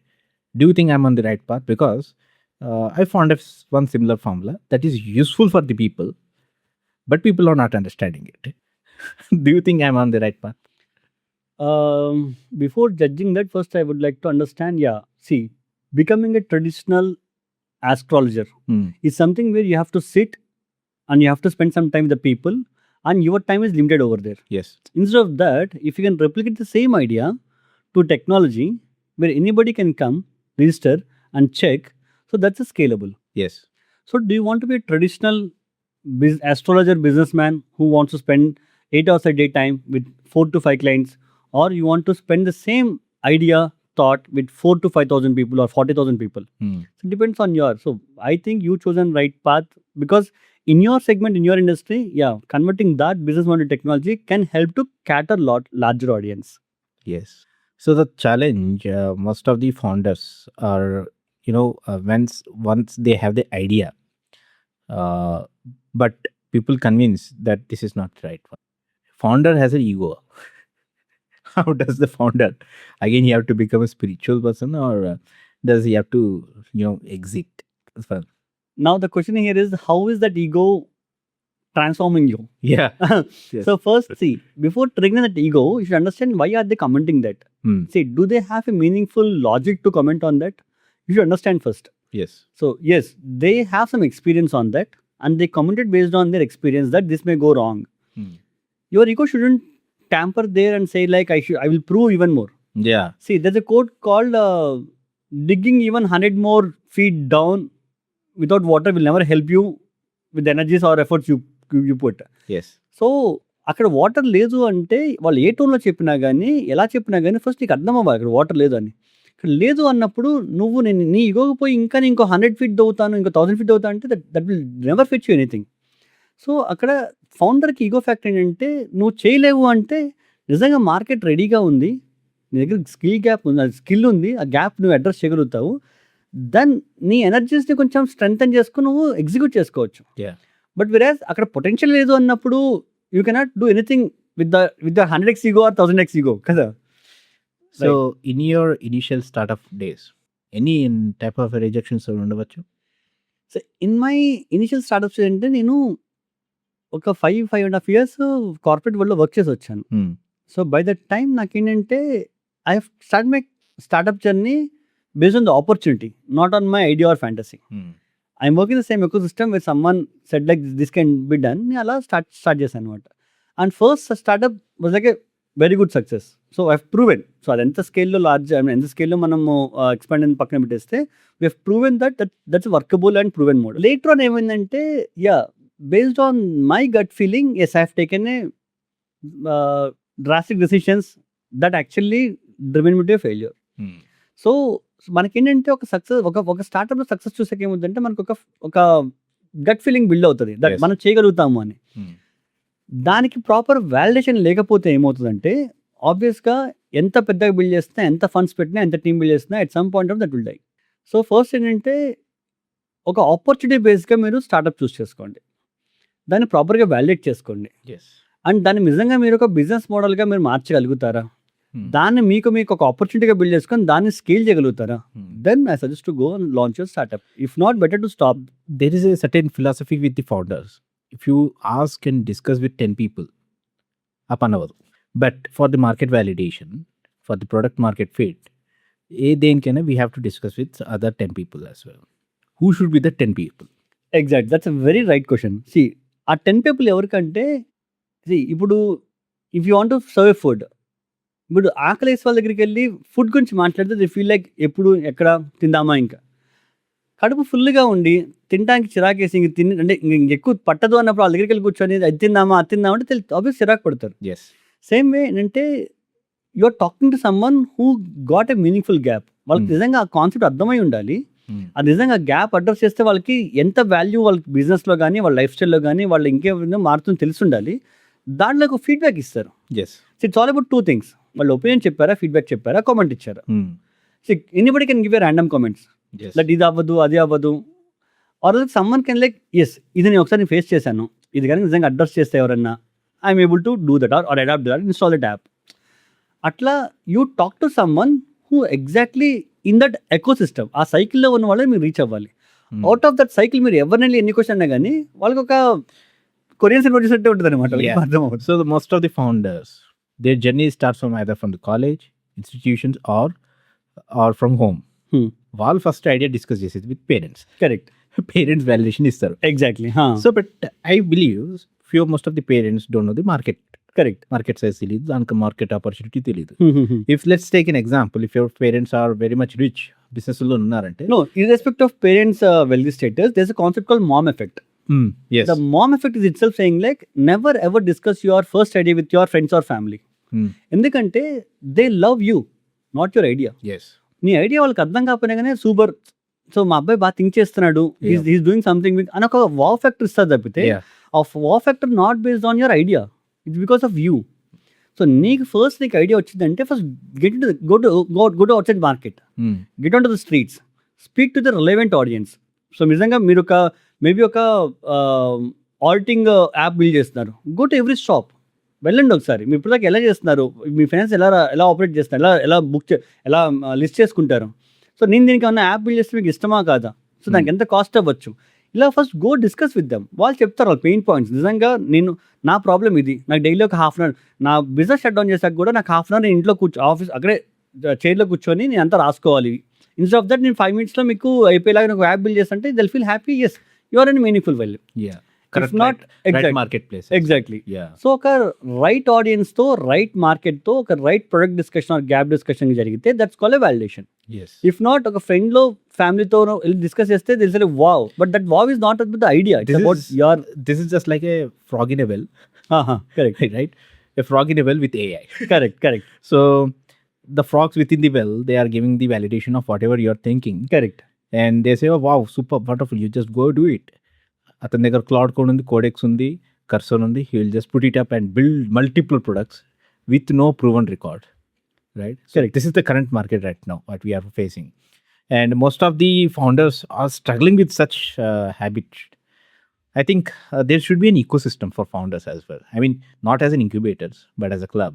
Do you think I'm on the right path? Because I found one similar formula that is useful for the people, but people are not understanding it. Do you think I'm on the right path? Before judging that, first I would like to understand. See, becoming a traditional astrologer is something where you have to sit and you have to spend some time with the people, and your time is limited over there. Yes. Instead of that, if you can replicate the same idea to technology where anybody can come, register, and check, so that's a scalable. Yes. So, do you want to be a traditional astrologer businessman who wants to spend 8 hours a day time with 4 to 5 clients, or you want to spend the same idea thought with 4 to 5,000 people or 40,000 people? So it depends on your. So I think you chosen right path, because in your segment, in your industry, converting that business model to technology can help to cater larger audience. Yes. So the challenge, most of the founders are, once they have the idea, but people convince that this is not right one. Founder has an ego. How does the founder, again, he have to become a spiritual person, or does he have to, exit as well? Now the question here is, how is that ego transforming you? Yeah. Yes. So first, see, before triggering that ego, you should understand why are they commenting that. See, do they have a meaningful logic to comment on that? You should understand first. Yes. So yes, they have some experience on that, and they commented based on their experience that this may go wrong. Your ego shouldn't tamper there and say like I will prove even more. Yeah. See, there's a quote called digging even 100 more feet down without water will never help you with the energies or efforts you put. Yes. So అక్కడ water లేదు అంటే వాళ్ళు ఏ టోన్లో చెప్పినా కానీ ఎలా చెప్పినా కానీ first నీకు అర్థం అవ్వాలి అక్కడ వాటర్ లేదు అని. ఇక్కడ లేదు అన్నప్పుడు నువ్వు నీ ఇగోకి పోయి ఇంకా నేను ఇంకో 100 feet దవ్వుతాను, ఇంకో 1000 feet దవ్వుతాను అంటే that will never fit you anything. So అక్కడ ఫౌండర్కి ఈగో ఫ్యాక్టర్ ఏంటంటే నువ్వు చేయలేవు అంటే నిజంగా మార్కెట్ రెడీగా ఉంది, నీ దగ్గర స్కిల్ గ్యాప్ ఉంది, స్కిల్ ఉంది, ఆ గ్యాప్ నువ్వు అడ్రస్ చేయగలుగుతావు, దెన్ నీ ఎనర్జీస్ని కొంచెం స్ట్రెంగ్తన్ చేసుకుని నువ్వు ఎగ్జిక్యూట్ చేసుకోవచ్చు. బట్ వెరాజ్ అక్కడ పొటెన్షియల్ లేదు అన్నప్పుడు you cannot do anything with the 100x ego or 1000x ego కదా. So in your initial startup days any type of rejections ఉండవచ్చు? So in my initial startups అంటే నేను ఒక 5.5 years కార్పొరేట్ వరల్డ్లో వర్క్ చేసి వచ్చాను. సో బై దట్ టైమ్ నాకేంటంటే I have start my startup journey based on the opportunity, not on my idea or fantasy. I'm working the same ecosystem where someone said like this can be done. నేను అలా start చేశాను అనమాట. And first startup was like a very good success. So I have proven. So అది ఎంత స్కేల్లో ఎంత స్కేల్లో మనము ఎక్స్పాండ్ అని పక్కన పెట్టేస్తే we have proven that's workable and proven mode. Later on ఏమైందంటే based on my gut feeling yes I have taken a drastic decisions that actually driven me to failure. So మనకేంటంటే ఒక సక్సెస్ ఒక స్టార్ట్అప్లో success చూసాక ఏమవుతుందంటే మనకు ఒక gut feeling build అవుతుంది that మనం చేయగలుగుతాము అని. దానికి ప్రాపర్ వ్యాలిడేషన్ లేకపోతే ఏమవుతుందంటే ఆబ్వియస్గా ఎంత పెద్దగా బిల్డ్ చేసినా, ఎంత ఫండ్స్ పెట్టినా, ఎంత టీమ్ బిల్డ్ చేసినా at some point of that will die. So first ఏంటంటే ఒక ఆపర్చునిటీ బేస్గా మీరు స్టార్ట్అప్ చూస్ చేసుకోండి, దాన్ని ప్రాపర్గా వ్యాలిడేట్ చేసుకోండి, అండ్ దాన్ని నిజంగా మీరు ఒక బిజినెస్ మోడల్గా మీరు మార్చగలుగుతారా, దాన్ని మీకు ఒక ఆపర్చునిటీగా బిల్డ్ చేసుకొని దాన్ని స్కేల్ చేయగలుగుతారా, then I suggest to go and launch your startup. If not, better to stop. There is a certain philosophy with the founders. If you ask and discuss with 10 people, up and over. But for the market validation, for the product market fit, దేనికైనా we have to discuss with other 10 people as well. Who should be the 10 people? Exact, that's a very right question. See ఆ 10 people ఎవరికంటే, see ఇప్పుడు if you want to serve food, ఇప్పుడు ఆకలేసి వాళ్ళ దగ్గరికి వెళ్ళి food గురించి మాట్లాడితే దే ఫీల్ లైక్ ఎప్పుడు ఎక్కడ తిందామా, ఇంకా కడుపు ఫుల్గా ఉండి తినడానికి చిరాకేసి ఇంక అంటే ఎక్కువ పట్టదు అన్నప్పుడు వాళ్ళ దగ్గరికి వెళ్ళి కూర్చొని అది తిందామా అంటే ఆబ్వియస్ చిరాకు పడతారు. సేమ్ వే ఏంటంటే you are talking to someone who got a meaningful gap. వాళ్ళకి నిజంగా ఆ కాన్సెప్ట్ అర్థమై ఉండాలి. అది నిజంగా గ్యాప్ అడ్రస్ చేస్తే వాళ్ళకి ఎంత వాల్యూ వాళ్ళకి బిజినెస్లో కానీ వాళ్ళ లైఫ్ స్టైల్లో కానీ వాళ్ళు ఇంకేమైనా మారుతుందో తెలిసి ఉండాలి. దాంట్లో ఒక ఫీడ్బ్యాక్ ఇస్తారు. It's all about 2 things. వాళ్ళు ఒపీనియన్ చెప్పారా, ఫీడ్బ్యాక్ చెప్పారా, కామెంట్ ఇచ్చారా. Anybody can give a random comments like ఇది అవ్వదు అది అవ్వదు, or someone can like yes ఇది నేను ఒకసారి ఫేస్ చేశాను, ఇది కానీ నిజంగా అడ్రస్ చేస్తే ఎవరన్నా I'm able to do that or adapt that, install that app. అట్లా you talk to someone who exactly in that ecosystem, ఆ సైకిల్లో ఉన్న వాళ్ళని మీరు రీచ్ అవ్వాలి. అవుట్ ఆఫ్ దట్ సైకిల్ మీరు ఎవరిని ఎన్ని క్వశ్చన్ అన్నా కానీ వాళ్ళకి ఒక కొరియన్ సినిమా చూసినట్టే ఉంటుంది అనమాట. So most of the founders their journey starts from either from the college, institutions or from home. వాళ్ళు ఫస్ట్ ఐడియా డిస్కస్ చేసేది with parents. Correct, parents valuation ఇస్తారు. Exactly. So but I believe most of the parents don't know the market. Correct, market size తెలియదు, దానికి market opportunity తెలియదు. If let's take an example, if your parents are very much rich, business లో ఉన్నారంటే, no irrespect of parents wealthy status, there is a concept called mom effect. Yes. The mom effect is itself saying like never ever discuss your first idea with your friends or family. ఎందుకంటే they love you, not your idea. నీ idea వాళ్ళకి అర్థం కాకపోయినా కానీ super, so మా అబ్బాయి బాగా think చేస్తున్నాడు, ఈస్ డూయింగ్ సంథింగ్ విత్ అని ఒక వావ్ ఫ్యాక్టర్ ఇస్తుంది తప్పితే ఆ wow factor not based on your idea, it's because of you. So నీకు ఐడియా వచ్చిందంటే first go to out side market, get on to the streets, speak to the relevant audience. So నిజంగా మీరు maybe ఒక auditing app build చేస్తున్నారు, go to every shop, వెళ్ళండి ఒకసారి. మీరు ఇప్పుడు దాకా ఎలా చేస్తున్నారు, మీ ఫైనాన్స్ ఎలా ఆపరేట్ చేస్తున్నారు, ఎలా ఎలా లిస్ట్ చేసుకుంటారు. సో నేను దీనికి ఏమన్నా యాప్ బిల్డ్ చేస్తే మీకు ఇష్టమా కాదా, సో దానికి ఎంత కాస్ట్ అవ్వచ్చు, ఇలా first go discuss with them. వాళ్ళు చెప్తారు వాళ్ళ పెయిన్ పాయింట్స్. నిజంగా నా ప్రాబ్లం ఇది, నాకు డైలీ ఒక హాఫ్ అన్ అవర్, నా బిజినెస్ షట్ డౌన్ చేసాక కూడా నాకు హాఫ్ అన్ అవర్ నేను ఇంట్లో ఆఫీస్ అక్కడే చైర్లో కూర్చొని నేను అంతా రాసుకోవాలి. ఇన్స్టెడ్ ఆఫ్ దట్ నేను 5 minutes మీకు అయిపోయేలాగా నాకు యాప్ బిల్డ్ చేస్తుంటే they'll feel happy, yes you are an meaningful value. Not market place. Exactly. So ఒక రైట్ ఆడియన్స్ తో, రైట్ మార్కెట్ తో ఒక right product discussion or gap discussion జరిగితే that's called a validation. If not ఒక friend లో ఫ్యామిలీతో discuss చేస్తే this is wow, but that wow is not about the idea, it's about your. This is just like a frog in a well. Correct, right, a frog in a well with AI. Correct. So the frogs within the well, they are giving the validation of whatever you are thinking. Correct. And they say, oh, wow, super wonderful, you just go do it. అతని దగ్గర cloud code ఉంది, codex ఉంది, cursor ఉంది, he will just put it up and build multiple products with no proven record, right? So Correct. This is the current market right now what we are facing, and most of the founders are struggling with such habit. I think there should be an ecosystem for founders as well. I mean, not as an incubators, but as a club.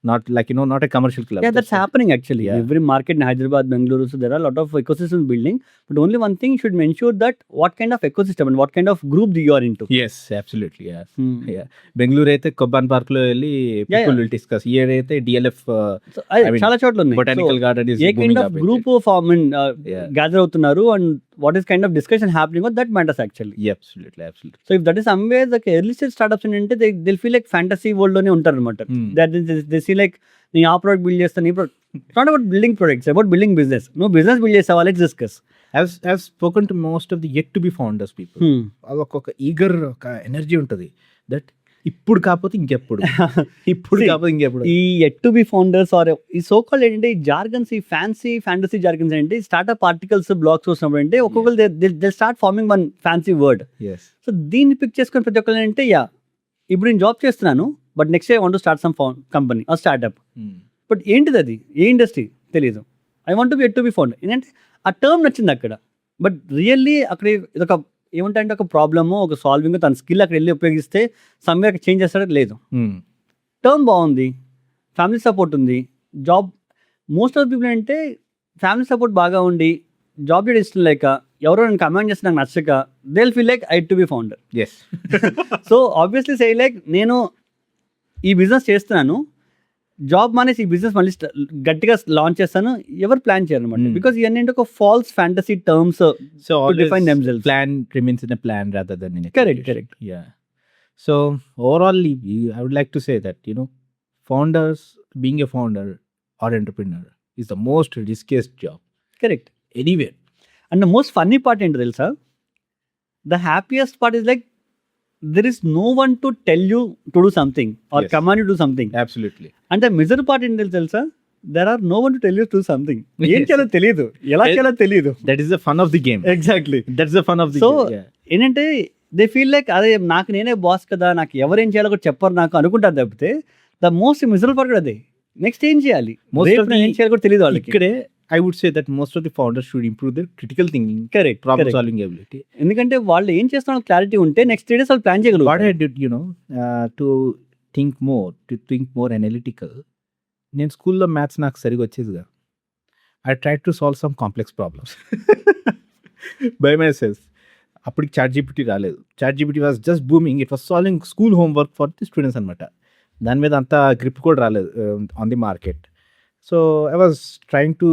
Not like, not a commercial club. Yeah, that's happening actually. Every market in Hyderabad, Bengaluru, so there are a lot of ecosystems building. But only one thing, you should ensure that what kind of ecosystem and what kind of group you are into. Yes, absolutely. Yeah. Bengaluru అయితే కొబ్బన్ park లో వెళ్ళి people will discuss. Here అయితే DLF చాలా చోట్ల ఉన్నాయి. Botanical garden is A kind of group of gather అవుతున్నారు and what is kind of discussion happening, that matters actually. Yeah, absolutely. So if that is somewhere the early stage startups అంటే they'll feel like fantasy world లోనే ఉంటారు అనమాట. That they see like నేను ఆ product build చేస్తాను, ఈ product. It's not about building products, about building business. నువ్వు business build చేసావా, let's discuss. I've spoken to most of the yet to be founders people. ఒక ఈగర్, ఒక energy ఉంటుంది that ఇప్పుడు కాకపోతే ఇంకెప్పుడు, ఈ at to be founders are ఈ సో కాల్డ్ ఏంటంటే ఈ జార్గన్స్, ఈ ఫ్యాంటసీ జార్గన్స్ ఏంటంటే స్టార్ట్అప్ ఆర్టికల్స్, బ్లాగ్స్ వచ్చినప్పుడు అంటే ఒక్కొక్కరు they start forming one fancy word. So దీన్ని పిక్ చేసుకొని ప్రతి ఒక్కరు అంటే ఇప్పుడు నేను జాబ్ చేస్తున్నాను, but next I want to start some company or startup. But ఏంటిది అది, ఏ ఇండస్ట్రీ తెలియదు. I want to be at to be founder. ఏంటంటే ఆ టర్మ్ నచ్చింది అక్కడ. బట్ రియల్లీ అక్కడ ఇదొక ఏమంటే ఒక ప్రాబ్లము ఒక సాల్వింగ్ తన స్కిల్ అక్కడ వెళ్ళి ఉపయోగిస్తే సమ్వే చేంజ్ చేస్తాడో లేదు. టర్మ్ బాగుంది, ఫ్యామిలీ సపోర్ట్ ఉంది, జాబ్ మోస్ట్ ఆఫ్ పీపుల్ అంటే ఫ్యామిలీ సపోర్ట్ బాగా ఉండి జాబ్ చేయడం ఇష్టం లేక ఎవరో నేను కమాండ్ చేస్తే నాకు నచ్చక they will feel like I to be founder. Yes. So obviously say like నేను ఈ బిజినెస్ చేస్తున్నాను, జాబ్ మానేసి ఈ బిజినెస్ మళ్ళీ గట్టిగా లాంచ్ చేస్తాను, ఎవరు ప్లాన్ చేయరు అనమాట. బికాస్ ఇవన్నీ ఒక false fantasy terms So to define themselves. plan remains in a plan rather than in a Correct, execution. correct. Yeah. So overall, I would like to say that founders, being a founder or entrepreneur is the most riskiest job correct. anywhere. And the most funny part ఏంటో తెలుసా, the happiest part is like there is no one to tell you to do something or Yes. Command you do something. Absolutely. అంటే miser part ఏంటో తెలుసా, there are no one to tell you to something. ఏం Yes. చేయాలో తెలియదు, ఎలా చేయాలో తెలియదు. That is the fun of the game. Exactly. That's the fun of the so game. Yeah. ఏంటంటే దే ఫీల్ లైక్ అదే నాకు నేనే బాస్ కదా, నాకు ఎవరేం చేయాలో కూడా చెప్పరు నాకు అనుకుంటారు తప్పితే ద మోస్ట్ మిజరబుల్ పార్ట్ కూడా అదే. నెక్స్ట్ ఏం చేయాలి, Most of the- ఏం చేయాలో కూడా తెలియదు వాళ్ళకి. ఇక్కడే I would say that most of the founders should improve their critical thinking, correct, problem solving ability. ఎందుకంటే వాళ్ళు ఏం చేస్తున్న క్లారిటీ ఉంటే నెక్స్ట్ 3 days వాళ్ళు ప్లాన్ What చేయగలుగుతారు. I did, to think more analytical. నేను స్కూల్లో మ్యాథ్స్ నాకు సరిగా వచ్చేదిగా. I try to solve some complex problems by myself. అప్పటికి చాట్ జీపీటీ రాలేదు. ChatGPT was just booming. It was solving school homework for the students అనమాట. దాని మీద అంత గ్రిప్ కూడా రాలేదు on the market. So I was trying to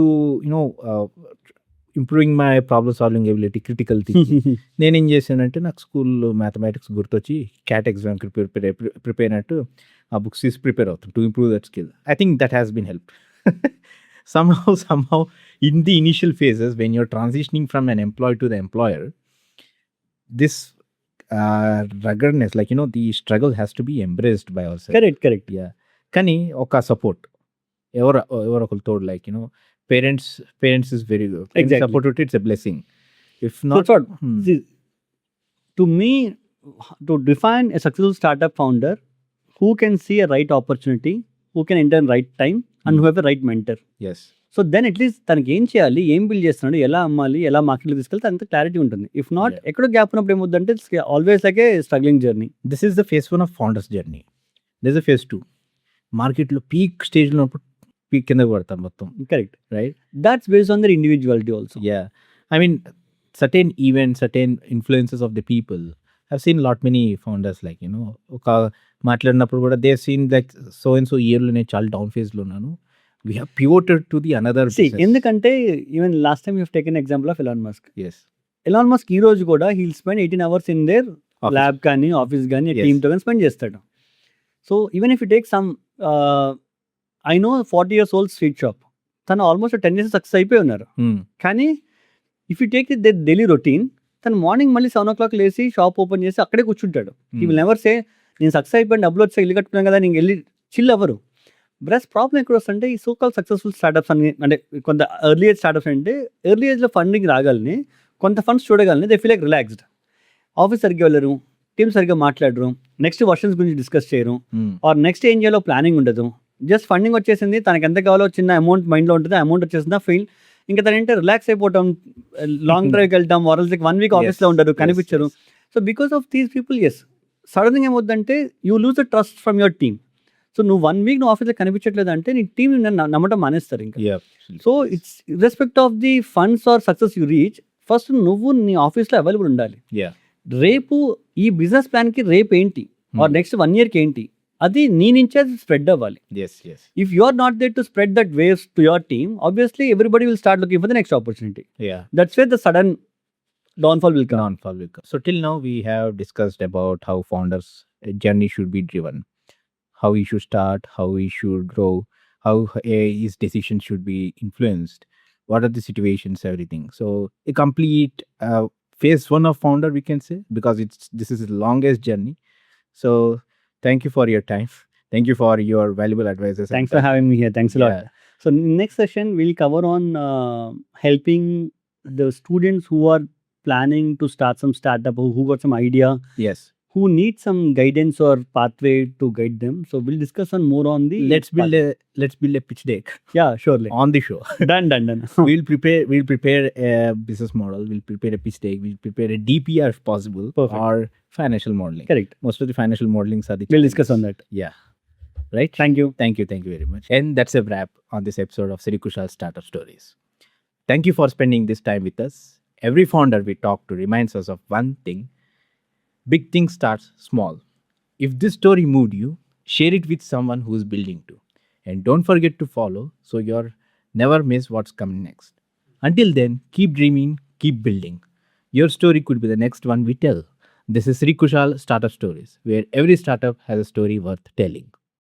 improving my problem solving ability, critical thinking. నేనేం చేశానంటే నాకు స్కూల్లో మ్యాథమెటిక్స్ గుర్తొచ్చి క్యాట్ ఎగ్జామ్కి ప్రిపేర్ అయినట్టు ఆ బుక్స్ తీసి ప్రిపేర్ అవుతాం to improve that skill. I think that has been help. somehow in the initial phases when you're transitioning from an employee to the employer, this ruggedness, like the struggle has to be embraced by ourselves. Correct. Yeah. కానీ ఒక support ఎవరు ఒకరు తోడు, like parents is very good. Exactly. Support it's a blessing. If So not, what, see, to me, to define a successful startup founder, who can see a right opportunity, who can enter in right time, and who have a right mentor. Yes, so then at least తనకి ఏం చేయాలి, ఏం build చేస్తున్నాడు, ఎలా అమ్మాలి, ఎలా మార్కెట్లో తీసుకెళ్తే అంత క్లారిటీ ఉంటుంది. If not Yeah. ఎక్కడో గ్యాప్ ఉన్నప్పుడు ఏమవుతుందంటే always like A struggling journey. This is the phase 1 of founders journey. This is phase 2. మార్కెట్లో పీక్ స్టేజ్లో ఉన్నప్పుడు పీక్ కిందకి పడతాం మొత్తం, correct. Right? That's based on their individuality also. Yeah. I mean, certain events, certain influences of the people. I've seen lot many founders, like, ఒక మాట్లాడినప్పుడు కూడా they seen like so and so ఇయర్లో నేను చాలా down ఫేజ్లో ఉన్నాను. We have pivoted to the another. ఎందుకంటే even last time you taken example of Elon Musk. Yes. Elon Musk ఈ రోజు కూడా he'll spend 18 hours in their lab కానీ ఆఫీస్ కానీ Yes. టీమ్తో కానీ స్పెండ్ చేస్తాడు. So even if you take some I know 40 years old street shop, తను almost 10 years success అయిపోయి ఉన్నారు. కానీ if you take the daily routine, తను మార్నింగ్ మళ్ళీ 7 o'clock లేసి షాప్ ఓపెన్ చేసి అక్కడే కూర్చుంటాడు. హీ విల్ నెవర్ సే నేను సక్సెస్ అయిపోయిన డబ్బులు వచ్చి ఇల్లు కట్టుకున్నాను కదా నేను వెళ్ళి చిల్ అవ్వరు. బ్రస్ ప్రాబ్లం ఎక్కడ వస్తుంటే ఈ సో కాల్ సక్సెస్ఫుల్ స్టార్టప్స్ అని, అంటే కొంత ఎర్లీ ఏజ్ స్టార్టప్స్ అంటే ఎర్లీ ఏజ్లో ఫండింగ్ రాగలని, కొంత ఫండ్స్ చూడగలని, they feel like relaxed. Office సరిగ్గా వెళ్ళరు, టీమ్ సరిగ్గా మాట్లాడరు, నెక్స్ట్ వర్షన్స్ గురించి డిస్కస్ చేయరు, ఆర్ నెక్స్ట్ ఏం చేయాలో ప్లానింగ్ ఉండదు. జస్ట్ ఫండింగ్ వచ్చేసింది, తనకి ఎంత కావాలో చిన్న అమౌంట్ మైండ్లో ఉంటుంది, అమౌంట్ వచ్చేసిందా ఫీల్, ఇంకా తన ఏంటంటే రిలాక్స్ అయిపోవటం, లాంగ్ డ్రైవ్కి వెళ్తాం, వారల్స్ లైక్ 1 week ఆఫీస్లో ఉండరు, కనిపించరు. So because of these people, yes, సడన్గా ఏమవుతుందంటే you lose the trust from your team. So నువ్వు 1 week నువ్వు ఆఫీస్లో కనిపించట్లేదు అంటే నీ టీం నమ్మటం మానేస్తారు ఇంకా. So it's respect of the funds or success you reach, first నువ్వు నీ ఆఫీస్లో అవైలబుల్ ఉండాలి. రేపు ఈ బిజినెస్ ప్లాన్కి రేపు ఏంటి, ఆర్ నెక్స్ట్ 1 yearకి ఏంటి, అది నీ నుంచే స్ప్రెడ్ అవ్వాలి. If you are not there to spread that waves to your team, obviously everybody will start looking for the next opportunity. That's where the sudden downfall will come. So till now we have discussed about how founders' journey should be driven, how he should start, how he should grow, how his decisions should be influenced, what are the situations, everything. So a complete phase 1 of founder, we can say, because this is the longest journey. So thank you for your time. Thank you for your valuable advice. Thanks for having me here. Thanks a lot. Yeah. So next session we'll cover on helping the students who are planning to start some startup, who got some idea. Yes. who need some guidance or pathway to guide them. So we'll discuss on more on the Let's build a pitch deck yeah, surely. on the show. Done. We'll prepare a business model. We'll prepare a pitch deck. We'll prepare a DPR if possible, Perfect. or financial modeling. Correct. Most of the financial modelings are the. We'll discuss on that. Yeah. Right. Thank you. Thank you very much. And that's a wrap on this episode of Sri Khushaal Startup Stories. Thank you for spending this time with us. Every founder we talk to reminds us of one thing: big things starts small. If this story moved you, share it with someone who's building too. And don't forget to follow so you'll never miss what's coming next. Until then, keep dreaming, keep building. Your story could be the next one we tell. This is Sri Khushaal Startup Stories, where every startup has a story worth telling.